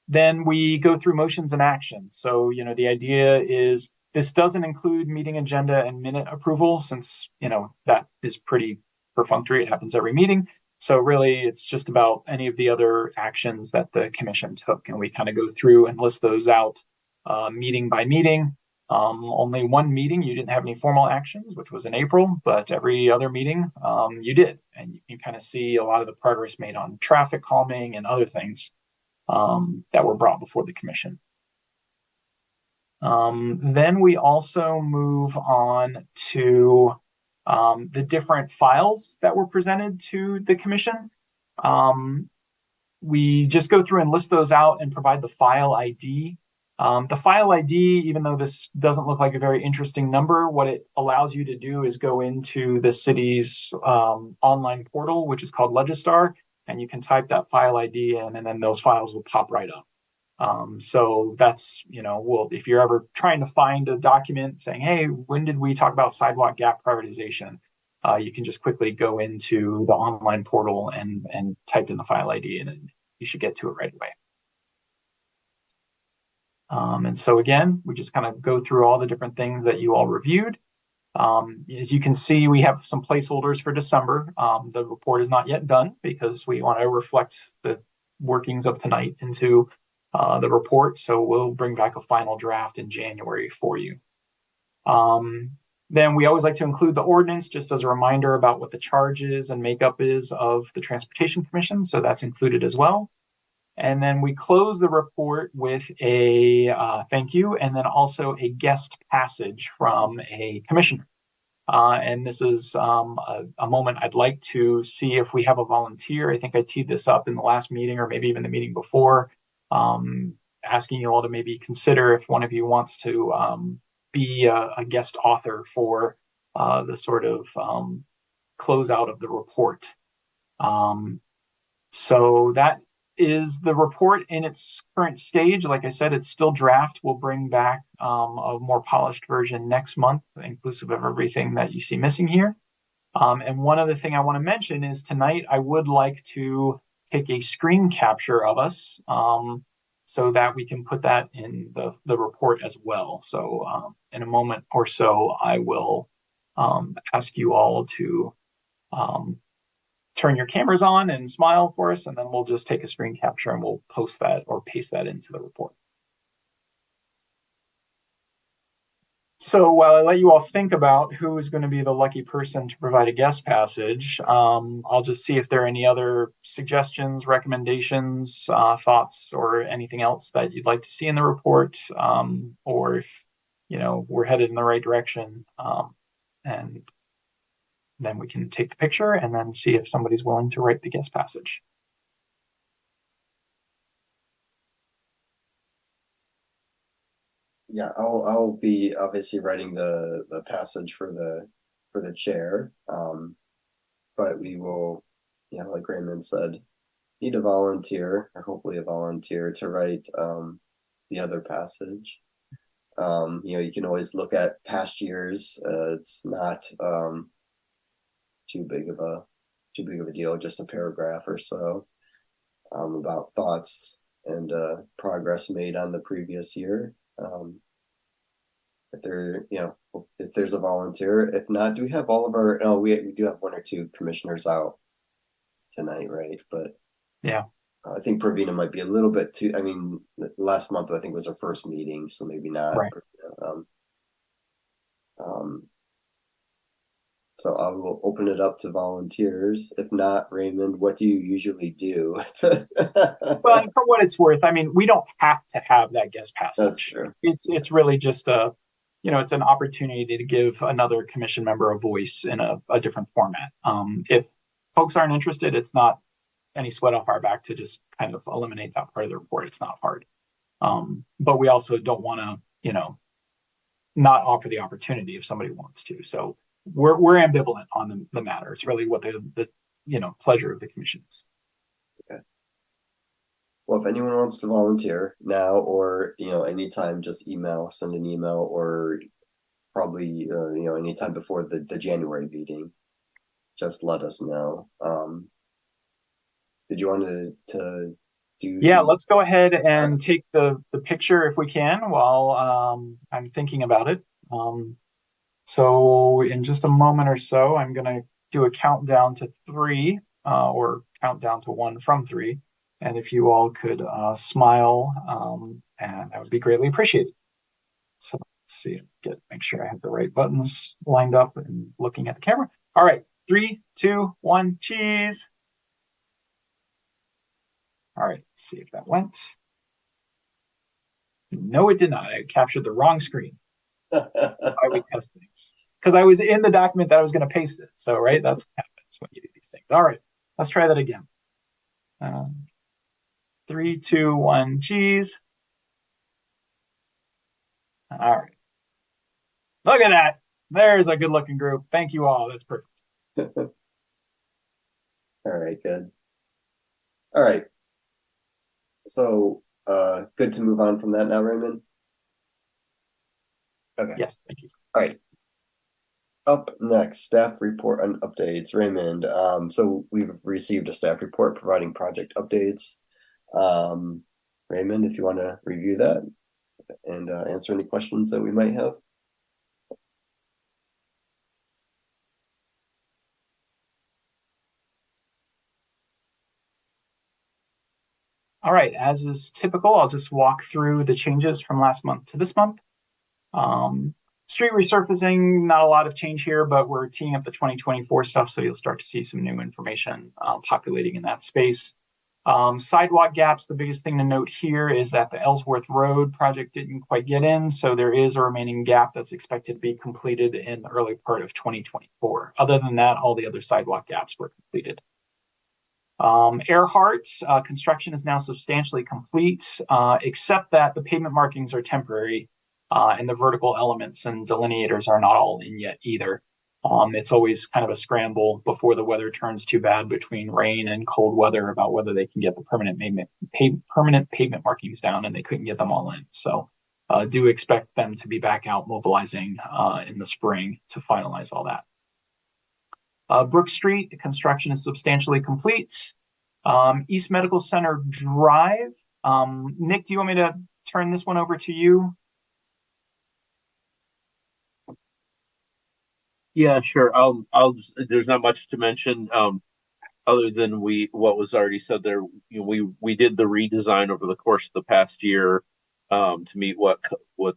Then we go through motions and actions. So, the idea is this doesn't include meeting agenda and minute approval since, that is pretty perfunctory. It happens every meeting. So really, it's just about any of the other actions that the commission took. And we kind of go through and list those out meeting by meeting. Only one meeting, you didn't have any formal actions, which was in April, but every other meeting you did. And you can kind of see a lot of the progress made on traffic calming and other things that were brought before the commission. Then we also move on to the different files that were presented to the commission. We just go through and list those out and provide the file ID. The file ID, even though this doesn't look like a very interesting number, what it allows you to do is go into the city's online portal, which is called Legistar, and you can type that file ID in, and then those files will pop right up. So that's, if you're ever trying to find a document saying, hey, when did we talk about sidewalk gap prioritization? You can just quickly go into the online portal and type in the file ID, and you should get to it right away. And so again, we just kind of go through all the different things that you all reviewed. As you can see, we have some placeholders for December. The report is not yet done because we want to reflect the workings of tonight into the report. So we'll bring back a final draft in January for you. Then we always like to include the ordinance just as a reminder about what the charge is and makeup is of the Transportation Commission. So that's included as well. And then we close the report with a thank you and then also a guest passage from a commissioner. And this is a moment I'd like to see if we have a volunteer. I think I teed this up in the last meeting or maybe even the meeting before, asking you all to maybe consider if one of you wants to be a guest author for the sort of closeout of the report. So that is the report in its current stage. Like I said, it's still draft. We'll bring back a more polished version next month, inclusive of everything that you see missing here. And one other thing I want to mention is tonight I would like to take a screen capture of us so that we can put that in the report as well. So in a moment or so, I will ask you all to turn your cameras on and smile for us, and then we'll just take a screen capture and we'll post that or paste that into the report. So while I let you all think about who is going to be the lucky person to provide a guest passage, I'll just see if there are any other suggestions, recommendations, thoughts, or anything else that you'd like to see in the report, or if we're headed in the right direction, and then we can take the picture and then see if somebody's willing to write the guest passage. Yeah, I'll be obviously writing the passage for the chair. But we will, like Raymond said, need a volunteer, or hopefully a volunteer, to write the other passage. You can always look at past years. It's not too big of a deal, just a paragraph or so about thoughts and progress made on the previous year. If there's a volunteer, if not, do we have all of our? Oh, we do have one or two commissioners out tonight, right? But yeah, I think Pravina might be a little bit too. I mean, last month I think was our first meeting, so maybe not. Right. So I will open it up to volunteers. If not, Raymond, what do you usually do? Well, for what it's worth, I mean, we don't have to have that guest pass. That's true. It's really just it's an opportunity to give another commission member a voice in a different format. If folks aren't interested, it's not any sweat off our back to just kind of eliminate that part of the report. It's not hard. But we also don't want to, not offer the opportunity if somebody wants to. So we're ambivalent on the matter. It's really what the pleasure of the commission is. Okay. Well, if anyone wants to volunteer now or anytime, just send an email, or probably anytime before the January meeting, just let us know. Did you want to do? Yeah, let's go ahead and take the picture if we can while I'm thinking about it. So in just a moment or so, I'm going to do a countdown to 3 or countdown to 1 from 3. And if you all could smile, and that would be greatly appreciated. So let's see, make sure I have the right buttons lined up and looking at the camera. All right, 3, 2, 1, cheese. All right, let's see if that went. No, it did not. I captured the wrong screen. Why we test things? Because I was in the document that I was going to paste it. So, right, that's what happens when you do these things. All right, let's try that again. 3, 2, 1, cheese. All right. Look at that. There's a good looking group. Thank you all. That's perfect. All right, good. All right. So, good to move on from that now, Raymond? Okay. Yes, thank you. All right. Up next, staff report and updates. Raymond, so we've received a staff report providing project updates. Raymond, if you want to review that and answer any questions that we might have. All right, as is typical, I'll just walk through the changes from last month to this month. Street resurfacing, not a lot of change here, but we're teeing up the 2024 stuff, so you'll start to see some new information populating in that space. Sidewalk gaps, the biggest thing to note here is that the Ellsworth Road project didn't quite get in, so there is a remaining gap that's expected to be completed in the early part of 2024. Other than that, all the other sidewalk gaps were completed. Earhart, construction is now substantially complete, except that the pavement markings are temporary, and the vertical elements and delineators are not all in yet either. It's always kind of a scramble before the weather turns too bad between rain and cold weather about whether they can get the permanent pavement markings down, and they couldn't get them all in. So do expect them to be back out mobilizing in the spring to finalize all that. Brook Street, construction is substantially complete. East Medical Center Drive. Nick, do you want me to turn this one over to you? Yeah, sure. There's not much to mention, other than what was already said there. We did the redesign over the course of the past year, to meet what the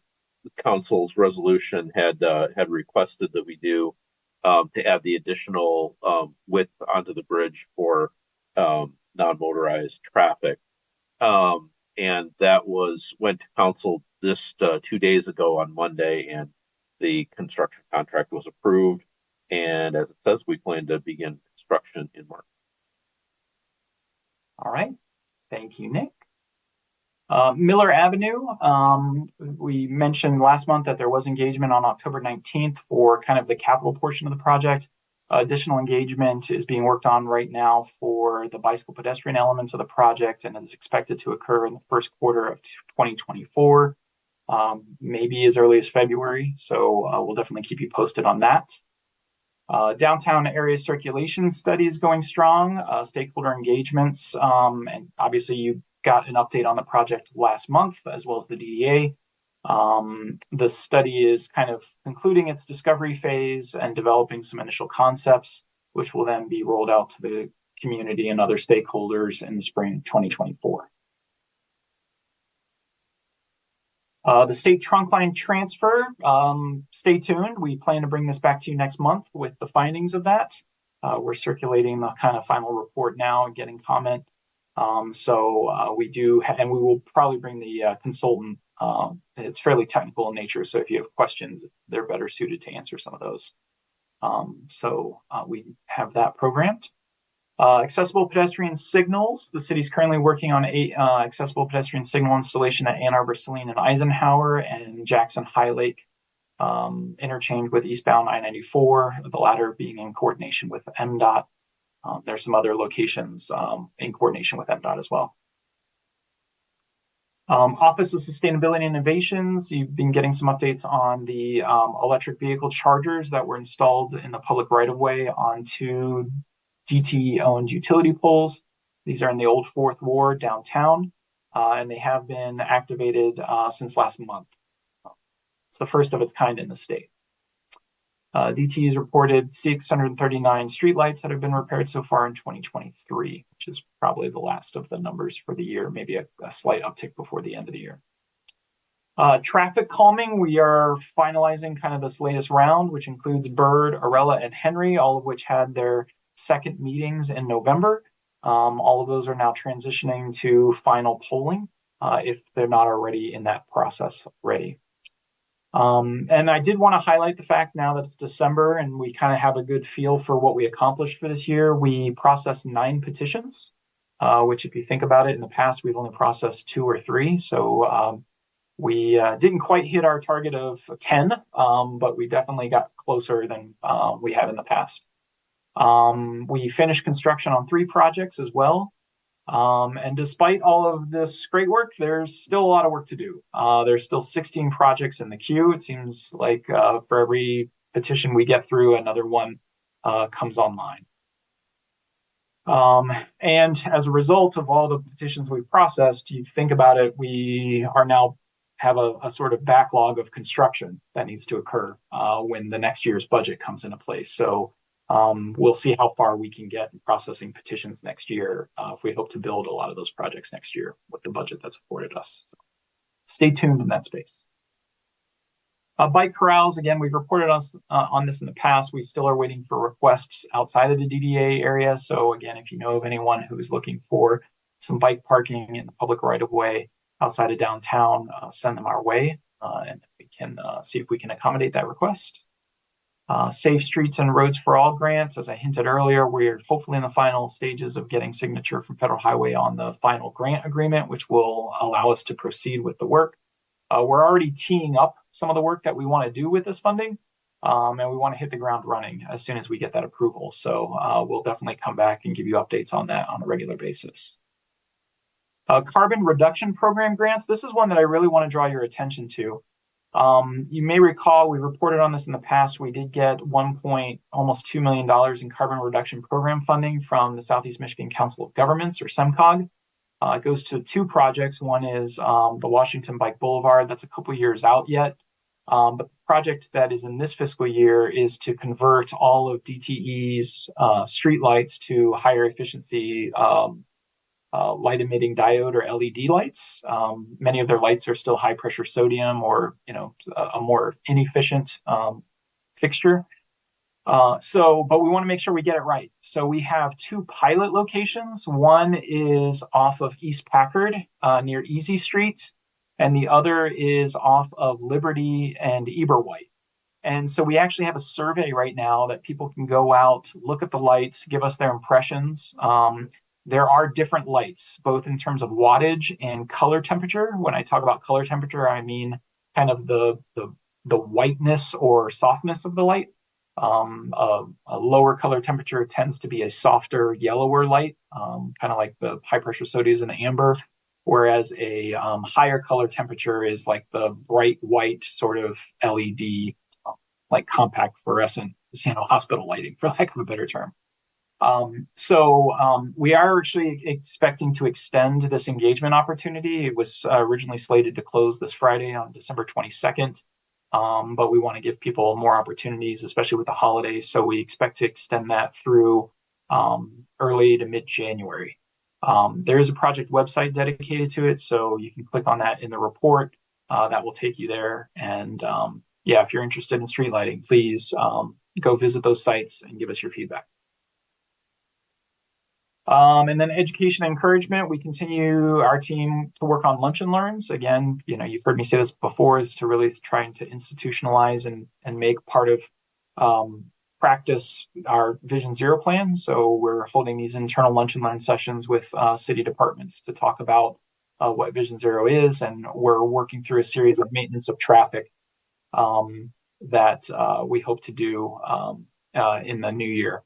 council's resolution had requested that we do, to add the additional width onto the bridge for non-motorized traffic. And that went to council just 2 days ago on Monday, and the construction contract was approved. And as it says, we plan to begin construction in March. All right. Thank you, Nick. Miller Avenue, we mentioned last month that there was engagement on October 19th for kind of the capital portion of the project. Additional engagement is being worked on right now for the bicycle pedestrian elements of the project, and is expected to occur in the first quarter of 2024. maybe as early as February. So we'll definitely keep you posted on that. Downtown area circulation study is going strong, stakeholder engagements, and obviously you got an update on the project last month, as well as the DDA. The study is kind of concluding its discovery phase and developing some initial concepts, which will then be rolled out to the community and other stakeholders in the spring of 2024. The state trunk line transfer, stay tuned. We plan to bring this back to you next month with the findings of that. We're circulating the kind of final report now and getting comment. We do, and we will probably bring the consultant. It's fairly technical in nature, so if you have questions, they're better suited to answer some of those. We have that programmed. Accessible pedestrian signals. The city's currently working on accessible pedestrian signal installation at Ann Arbor, Saline, and Eisenhower, and Jackson High Lake interchange with eastbound I-94, the latter being in coordination with MDOT. There's some other locations in coordination with MDOT as well. Office of Sustainability and Innovations, you've been getting some updates on the electric vehicle chargers that were installed in the public right-of-way onto DTE-owned utility poles. These are in the old 4th Ward downtown, and they have been activated since last month. It's the first of its kind in the state. DTE has reported 639 streetlights that have been repaired so far in 2023, which is probably the last of the numbers for the year, maybe a slight uptick before the end of the year. Traffic calming, we are finalizing kind of this latest round, which includes Bird, Arella, and Henry, all of which had their second meetings in November. All of those are now transitioning to final polling if they're not already in that process already. And I did want to highlight the fact now that it's December and we kind of have a good feel for what we accomplished for this year. We processed 9 petitions, which if you think about it, in the past, we've only processed 2 or 3. So we didn't quite hit our target of 10, but we definitely got closer than we have in the past. We finished construction on 3 projects as well. And despite all of this great work, there's still a lot of work to do. There's still 16 projects in the queue. It seems like for every petition we get through, another one comes online. And as a result of all the petitions we've processed, you think about it, we are now have a sort of backlog of construction that needs to occur when the next year's budget comes into place. So we'll see how far we can get in processing petitions next year if we hope to build a lot of those projects next year with the budget that's afforded us. Stay tuned in that space. Bike corrals, again, we've reported on this in the past. We still are waiting for requests outside of the DDA area. So again, if you know of anyone who is looking for some bike parking in the public right-of-way outside of downtown, send them our way and we can see if we can accommodate that request. Safe Streets and Roads for All grants, as I hinted earlier, we're hopefully in the final stages of getting signature from Federal Highway on the final grant agreement, which will allow us to proceed with the work. We're already teeing up some of the work that we want to do with this funding, and we want to hit the ground running as soon as we get that approval. So we'll definitely come back and give you updates on that on a regular basis. Carbon reduction program grants. This is one that I really want to draw your attention to. You may recall we reported on this in the past. We did get almost $2 million in carbon reduction program funding from the Southeast Michigan Council of Governments, or SEMCOG. It goes to 2 projects. One is the Washington Bike Boulevard. That's a couple years out yet. But the project that is in this fiscal year is to convert all of DTE's streetlights to higher efficiency light emitting diode or LED lights. Many of their lights are still high pressure sodium or, a more inefficient fixture. But we want to make sure we get it right. So we have 2 pilot locations. One is off of East Packard near Easy Street, and the other is off of Liberty and Eberwhite. And so we actually have a survey right now that people can go out, look at the lights, give us their impressions. There are different lights, both in terms of wattage and color temperature. When I talk about color temperature, I mean kind of the whiteness or softness of the light. A lower color temperature tends to be a softer, yellower light, kind of like the high pressure sodium and amber. whereas a higher color temperature is like the bright white sort of LED, like compact fluorescent, hospital lighting, for lack of a better term. We are actually expecting to extend this engagement opportunity. It was originally slated to close this Friday on December 22nd, but we want to give people more opportunities, especially with the holidays. So we expect to extend that through early to mid-January. There is a project website dedicated to it, so you can click on that in the report. That will take you there. And yeah, if you're interested in street lighting, please go visit those sites and give us your feedback. And then education and encouragement, we continue our team to work on lunch and learns. Again, you've heard me say this before, is to really trying to institutionalize and make part of practice our Vision Zero plan. So we're holding these internal lunch and learn sessions with city departments to talk about what Vision Zero is, and we're working through a series of maintenance of traffic that we hope to do in the new year.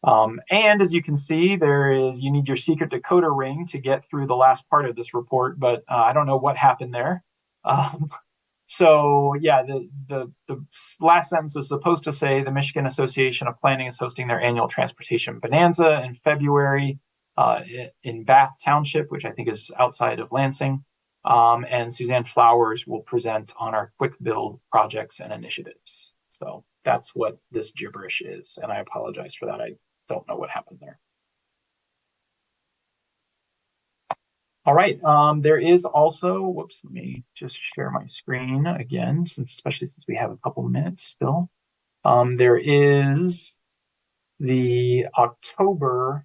And as you can see, you need your secret decoder ring to get through the last part of this report, but I don't know what happened there. So yeah, the last sentence is supposed to say the Michigan Association of Planning is hosting their annual transportation bonanza in February in Bath Township, which I think is outside of Lansing. And Suzanne Flowers will present on our quick build projects and initiatives. So that's what this gibberish is, and I apologize for that. I don't know what happened there. All right, there is also, whoops, let me just share my screen again, especially since we have a couple minutes still. There is the October,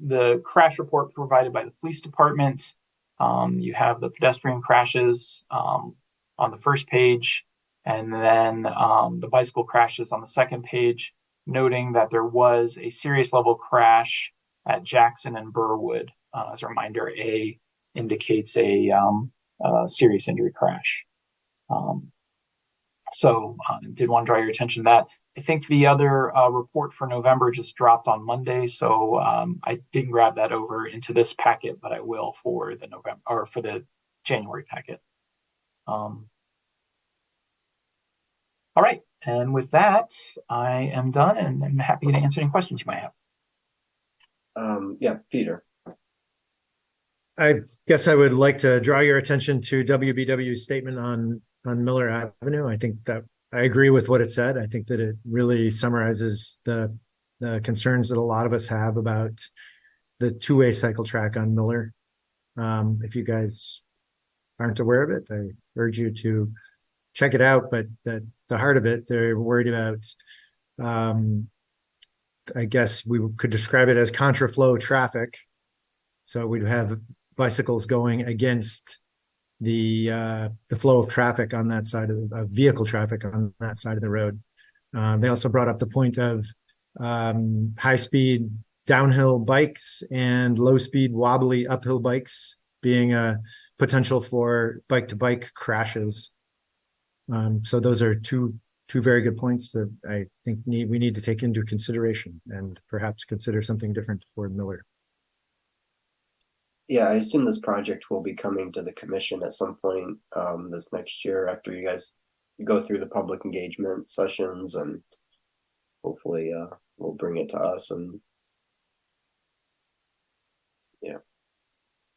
the crash report provided by the police department. You have the pedestrian crashes on the first page, and then the bicycle crashes on the second page, noting that there was a serious level crash at Jackson and Burwood. As a reminder, A indicates a serious injury crash. So did want to draw your attention to that. I think the other report for November just dropped on Monday, so I didn't grab that over into this packet, but I will for the November or for the January packet. All right, and with that, I am done, and I'm happy to answer any questions you might have. Yeah, Peter. I guess I would like to draw your attention to WBW's statement on Miller Avenue. I think that I agree with what it said. I think that it really summarizes the concerns that a lot of us have about the two-way cycle track on Miller. If you guys aren't aware of it, I urge you to check it out. But the heart of it, they're worried about, I guess we could describe it as contraflow traffic. So we'd have bicycles going against the flow of traffic on that side of vehicle traffic on that side of the road. They also brought up the point of high-speed downhill bikes and low-speed wobbly uphill bikes being a potential for bike-to-bike crashes. So those are two very good points that I think we need to take into consideration and perhaps consider something different for Miller. Yeah, I assume this project will be coming to the commission at some point this next year after you guys go through the public engagement sessions, and hopefully we'll bring it to us. And yeah.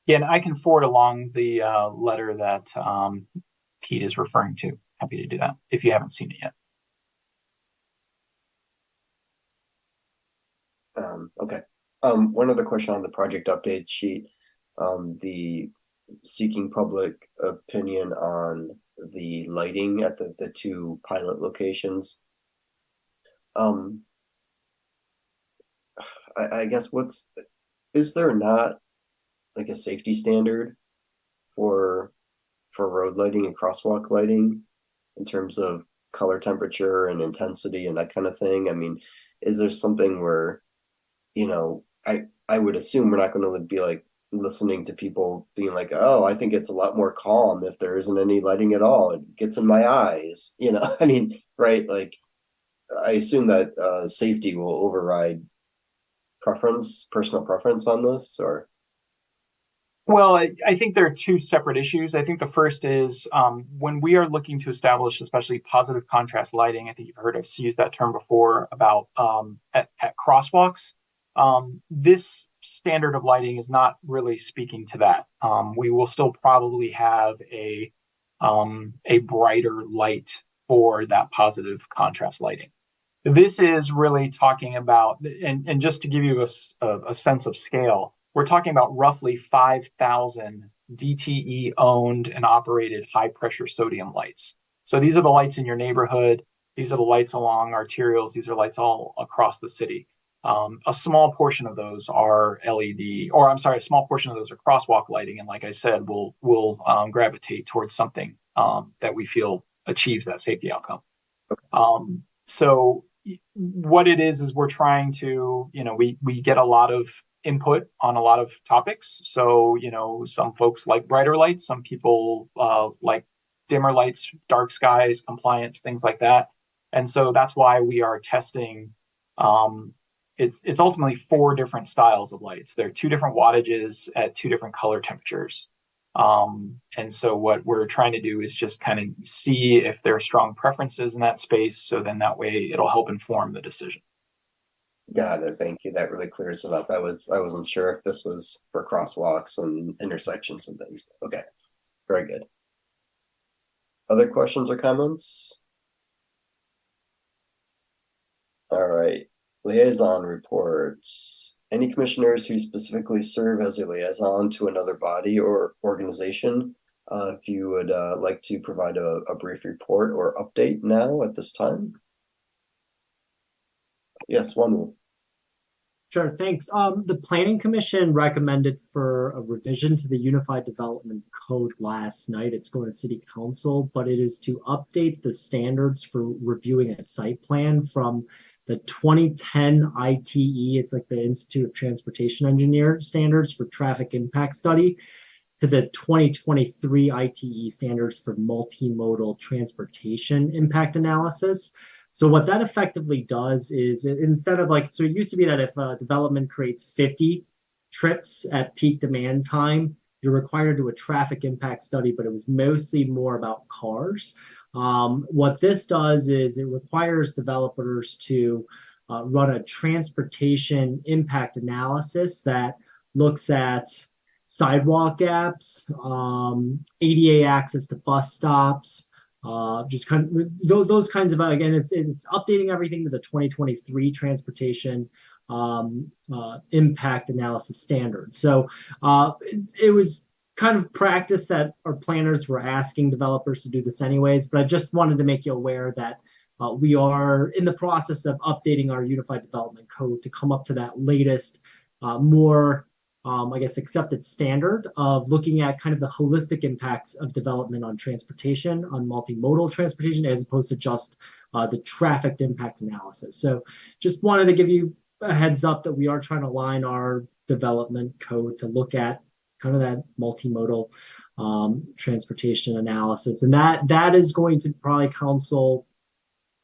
Yeah, and I can forward along the letter that Pete is referring to. Happy to do that if you haven't seen it yet. Okay. One other question on the project update sheet. The seeking public opinion on the lighting at the two pilot locations. I guess is there not like a safety standard for road lighting and crosswalk lighting in terms of color temperature and intensity and that kind of thing? I mean, is there something where, I would assume we're not going to be like listening to people being like, oh, I think it's a lot more calm if there isn't any lighting at all. It gets in my eyes, I mean, right? Like, I assume that safety will override personal preference on this, or? Well, I think there are two separate issues. I think the first is when we are looking to establish, especially positive contrast lighting. I think you've heard us use that term before about at crosswalks. This standard of lighting is not really speaking to that. We will still probably have a brighter light for that positive contrast lighting. This is really talking about, and just to give you a sense of scale, we're talking about roughly 5,000 DTE owned and operated high pressure sodium lights. So these are the lights in your neighborhood. These are the lights along arterials. These are lights all across the city. A small portion of those are LED, or I'm sorry, a small portion of those are crosswalk lighting. And like I said, we'll gravitate towards something that we feel achieves that safety outcome. So what it is we're trying to, we get a lot of input on a lot of topics. So, some folks like brighter lights, some people like dimmer lights, dark skies, compliance, things like that. And so that's why we are testing. It's ultimately 4 different styles of lights. There are 2 different wattages at 2 different color temperatures. And so what we're trying to do is just kind of see if there are strong preferences in that space. So then that way it'll help inform the decision. Got it. Thank you. That really clears it up. I wasn't sure if this was for crosswalks and intersections and things. Okay. Very good. Other questions or comments? All right. Liaison reports. Any commissioners who specifically serve as a liaison to another body or organization, if you would like to provide a brief report or update now at this time. Yes, one. Sure, thanks. The Planning Commission recommended for a revision to the Unified Development Code last night. It's going to City Council, but it is to update the standards for reviewing a site plan from the 2010 ITE, it's like the Institute of Transportation Engineer standards for traffic impact study, to the 2023 ITE standards for multimodal transportation impact analysis. So what that effectively does is, instead of so it used to be that if a development creates 50 trips at peak demand time, you're required to do a traffic impact study, but it was mostly more about cars. What this does is it requires developers to run a transportation impact analysis that looks at sidewalk gaps, ADA access to bus stops, just kind of those kinds of, again, it's updating everything to the 2023 transportation impact analysis standard. So it was kind of practice that our planners were asking developers to do this anyways, but I just wanted to make you aware that we are in the process of updating our Unified Development Code to come up to that latest, more, I guess, accepted standard of looking at kind of the holistic impacts of development on transportation, on multimodal transportation, as opposed to just the traffic impact analysis. So just wanted to give you a heads up that we are trying to align our development code to look at kind of that multimodal transportation analysis. And that is going to probably council,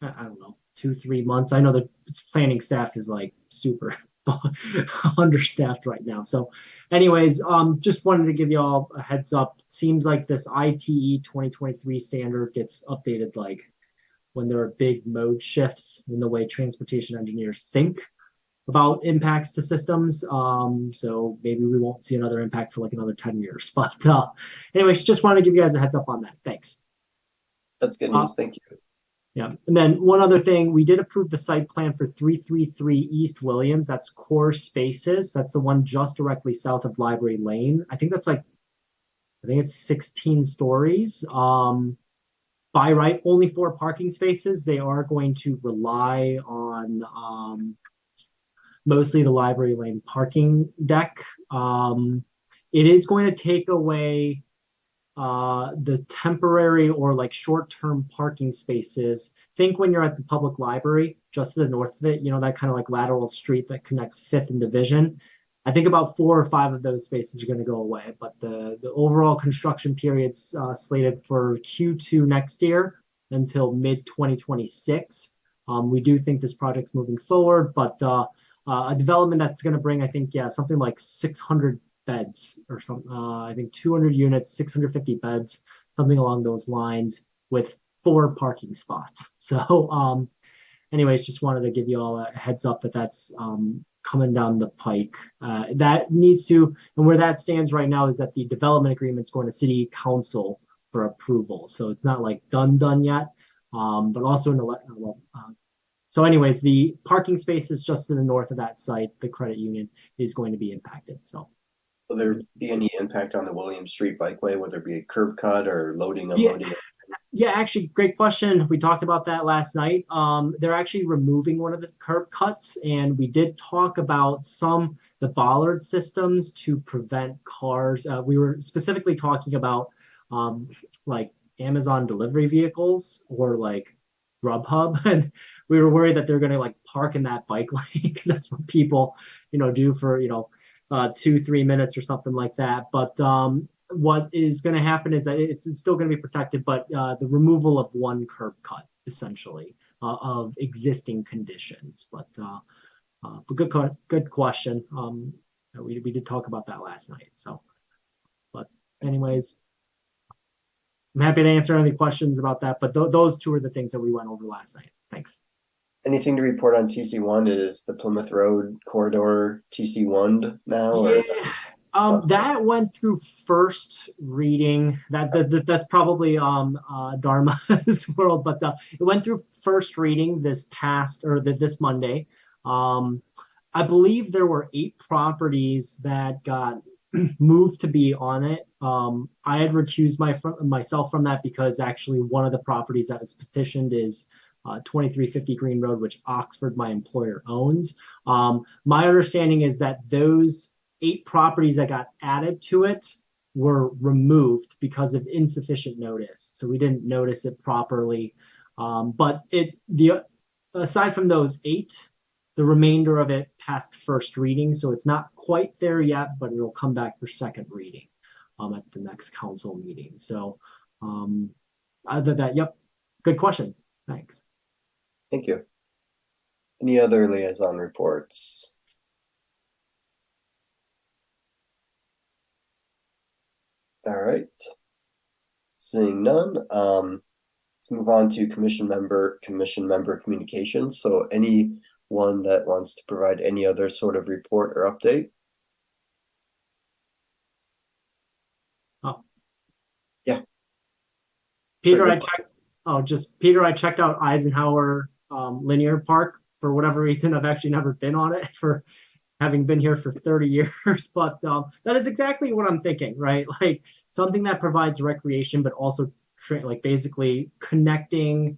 I don't know, 2-3 months. I know the planning staff is like super understaffed right now. So anyways, just wanted to give you all a heads up. It seems like this ITE 2023 standard gets updated like when there are big mode shifts in the way transportation engineers think about impacts to systems. So maybe we won't see another impact for like another 10 years. But anyways, just wanted to give you guys a heads up on that. Thanks. That's good news. Thank you. Yeah. And then one other thing, we did approve the site plan for 333 East Williams. That's Core Spaces. That's the one just directly south of Library Lane. I think it's 16 stories. By right, only 4 parking spaces. They are going to rely on mostly the Library Lane parking deck. It is going to take away the temporary or like short-term parking spaces. Think when you're at the public library, just to the north of it, that kind of like lateral street that connects 5th and Division. I think about 4 or 5 of those spaces are going to go away, but the overall construction period's slated for Q2 next year until mid 2026. We do think this project's moving forward, but a development that's going to bring, I think, yeah, something like 600 beds or something. I think 200 units, 650 beds, something along those lines, with 4 parking spots. So, anyways, just wanted to give you all a heads up that that's coming down the pike. That needs to, and where that stands right now is that the development agreement is going to city council for approval. So it's not like done yet, but also in the so anyways, the parking spaces just to the north of that site, the credit union, is going to be impacted. So will there be any impact on the William Street Bikeway? Will there be a curb cut or loading, yeah, unloading? yeah, actually, great question. We talked about that last night. They're actually removing one of the curb cuts, and we did talk about the bollard systems to prevent cars. We were specifically talking about like Amazon delivery vehicles or like Grubhub, and we were worried that they're going to like park in that bike lane because that's what people, do for 2-3 minutes or something like that. But what is going to happen is that it's still going to be protected, but the removal of one curb cut essentially of existing conditions. But good question. We did talk about that last night. So, but anyways, I'm happy to answer any questions about that. But those two are the things that we went over last night. Thanks. Anything to report on TC1? Is the Plymouth Road corridor TC1 now? Or is that went through first reading. That's probably Dharma's world, but it went through first reading this Monday. I believe there were 8 properties that got moved to be on it. I had recused myself from that because actually one of the properties that was petitioned is 2350 Green Road, which Oxford, my employer, owns. My understanding is that those 8 properties that got added to it were removed because of insufficient notice. So we didn't notice it properly. But aside from those 8, the remainder of it passed first reading. So it's not quite there yet, but it'll come back for second reading at the next council meeting. So other than that, yep, good question. Thanks. Thank you. Any other liaison reports? All right. Seeing none, let's move on to commission member communications. So anyone that wants to provide any other sort of report or update? Oh. Yeah. Peter, I checked out Eisenhower Linear Park. For whatever reason, I've actually never been on it for having been here for 30 years, but that is exactly what I'm thinking, right? Like something that provides recreation, but also like basically connecting,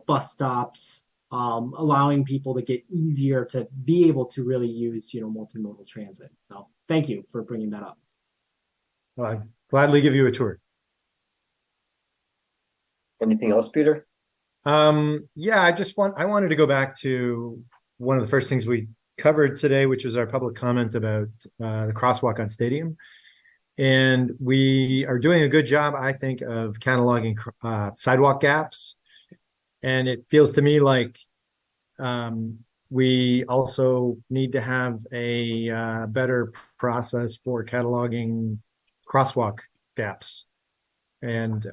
bus stops, allowing people to get easier to be able to really use, multimodal transit. So thank you for bringing that up. Well, I'd gladly give you a tour. Anything else, Peter? Yeah, I wanted to go back to one of the first things we covered today, which was our public comment about the crosswalk on Stadium. And we are doing a good job, I think, of cataloging sidewalk gaps. And it feels to me like we also need to have a better process for cataloging crosswalk gaps. And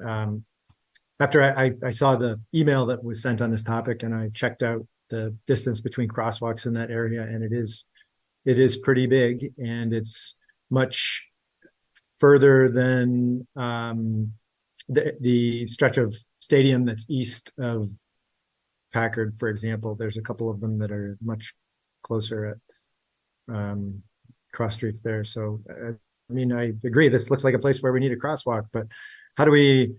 after I saw the email that was sent on this topic, and I checked out the distance between crosswalks in that area, and it is pretty big, and it's much further than the stretch of Stadium that's east of Packard, for example. There's a couple of them that are much closer at cross streets there. So I mean, I agree, this looks like a place where we need a crosswalk, but how do we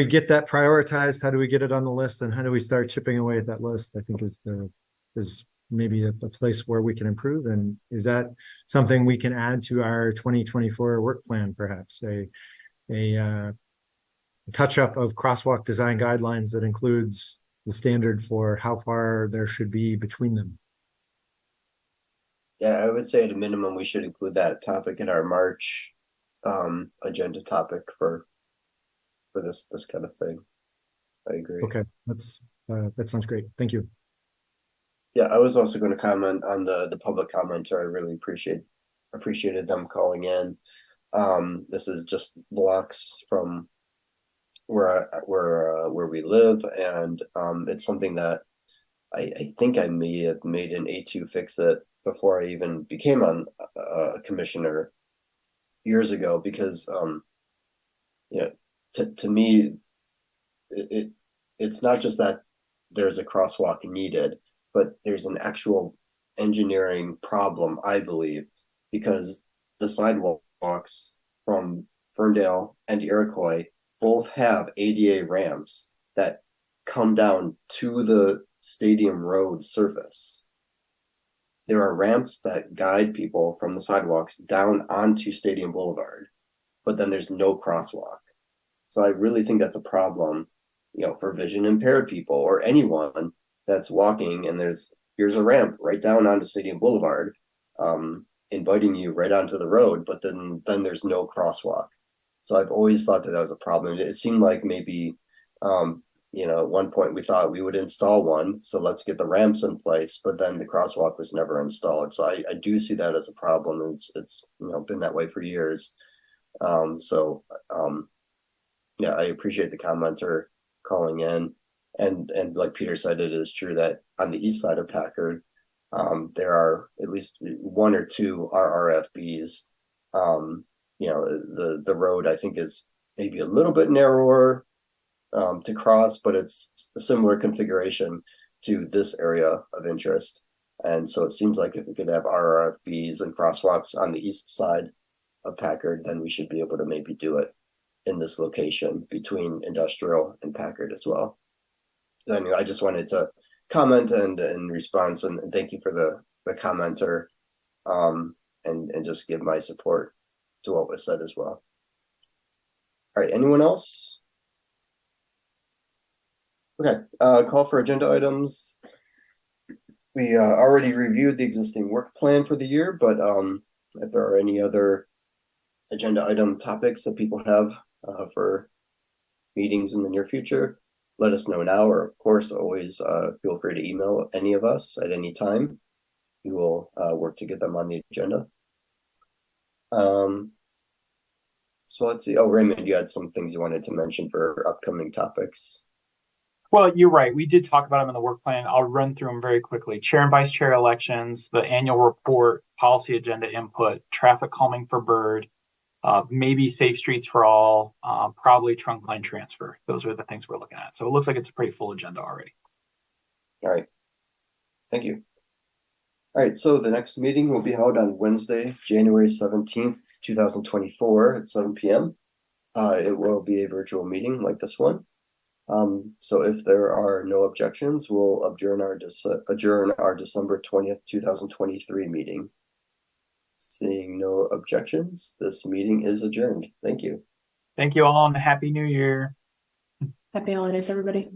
get that prioritized? How do we get it on the list? And how do we start chipping away at that list? I think is maybe a place where we can improve. And is that something we can add to our 2024 work plan, perhaps a touch up of crosswalk design guidelines that includes the standard for how far there should be between them? Yeah, I would say at a minimum, we should include that topic in our March agenda topic for this kind of thing. I agree. Okay, that sounds great. Thank you. Yeah, I was also going to comment on the public commenter. I really appreciated them calling in. This is just blocks from where we live, and it's something that I think I may have made an A2 fix it before I even became on a commissioner years ago, because you know, to me it's not just that there's a crosswalk needed, but there's an actual engineering problem, I believe, because the sidewalks from Ferndale and Iroquois both have ADA ramps that come down to the stadium road surface. There are ramps that guide people from the sidewalks down onto Stadium Boulevard, but then there's no crosswalk. So I really think that's a problem, for vision impaired people or anyone that's walking, and here's a ramp right down onto Stadium Boulevard, inviting you right onto the road, but then there's no crosswalk. So I've always thought that was a problem. It seemed like maybe, at one point we thought we would install one, so let's get the ramps in place, but then the crosswalk was never installed. So I do see that as a problem. It's been that way for years. Yeah, I appreciate the commenter calling in, and like Peter said, it is true that on the east side of Packard, there are at least one or two RRFBs. The road, I think, is maybe a little bit narrower to cross, but it's a similar configuration to this area of interest. And so it seems like if we could have RRFBs and crosswalks on the east side of Packard, then we should be able to maybe do it in this location between Industrial and Packard as well. Anyway, I just wanted to comment and in response, and thank you for the commenter, and just give my support to what was said as well. All right, anyone else? Okay, call for agenda items. We already reviewed the existing work plan for the year, but if there are any other agenda item topics that people have for meetings in the near future, let us know now, or of course, always feel free to email any of us at any time. We will work to get them on the agenda. So let's see. Oh, Raymond, you had some things you wanted to mention for upcoming topics. Well, you're right. We did talk about them in the work plan. I'll run through them very quickly. Chair and vice chair elections, the annual report, policy agenda input, traffic calming for Bird, maybe safe streets for all, probably trunk line transfer. Those are the things we're looking at. So it looks like it's a pretty full agenda already. All right. Thank you. All right. So the next meeting will be held on Wednesday, January 17th, 2024 at 7 p.m. It will be a virtual meeting like this one. So if there are no objections, we'll adjourn our December 20th, 2023 meeting. Seeing no objections, this meeting is adjourned. Thank you. Thank you all, and Happy New Year. Happy holidays, everybody.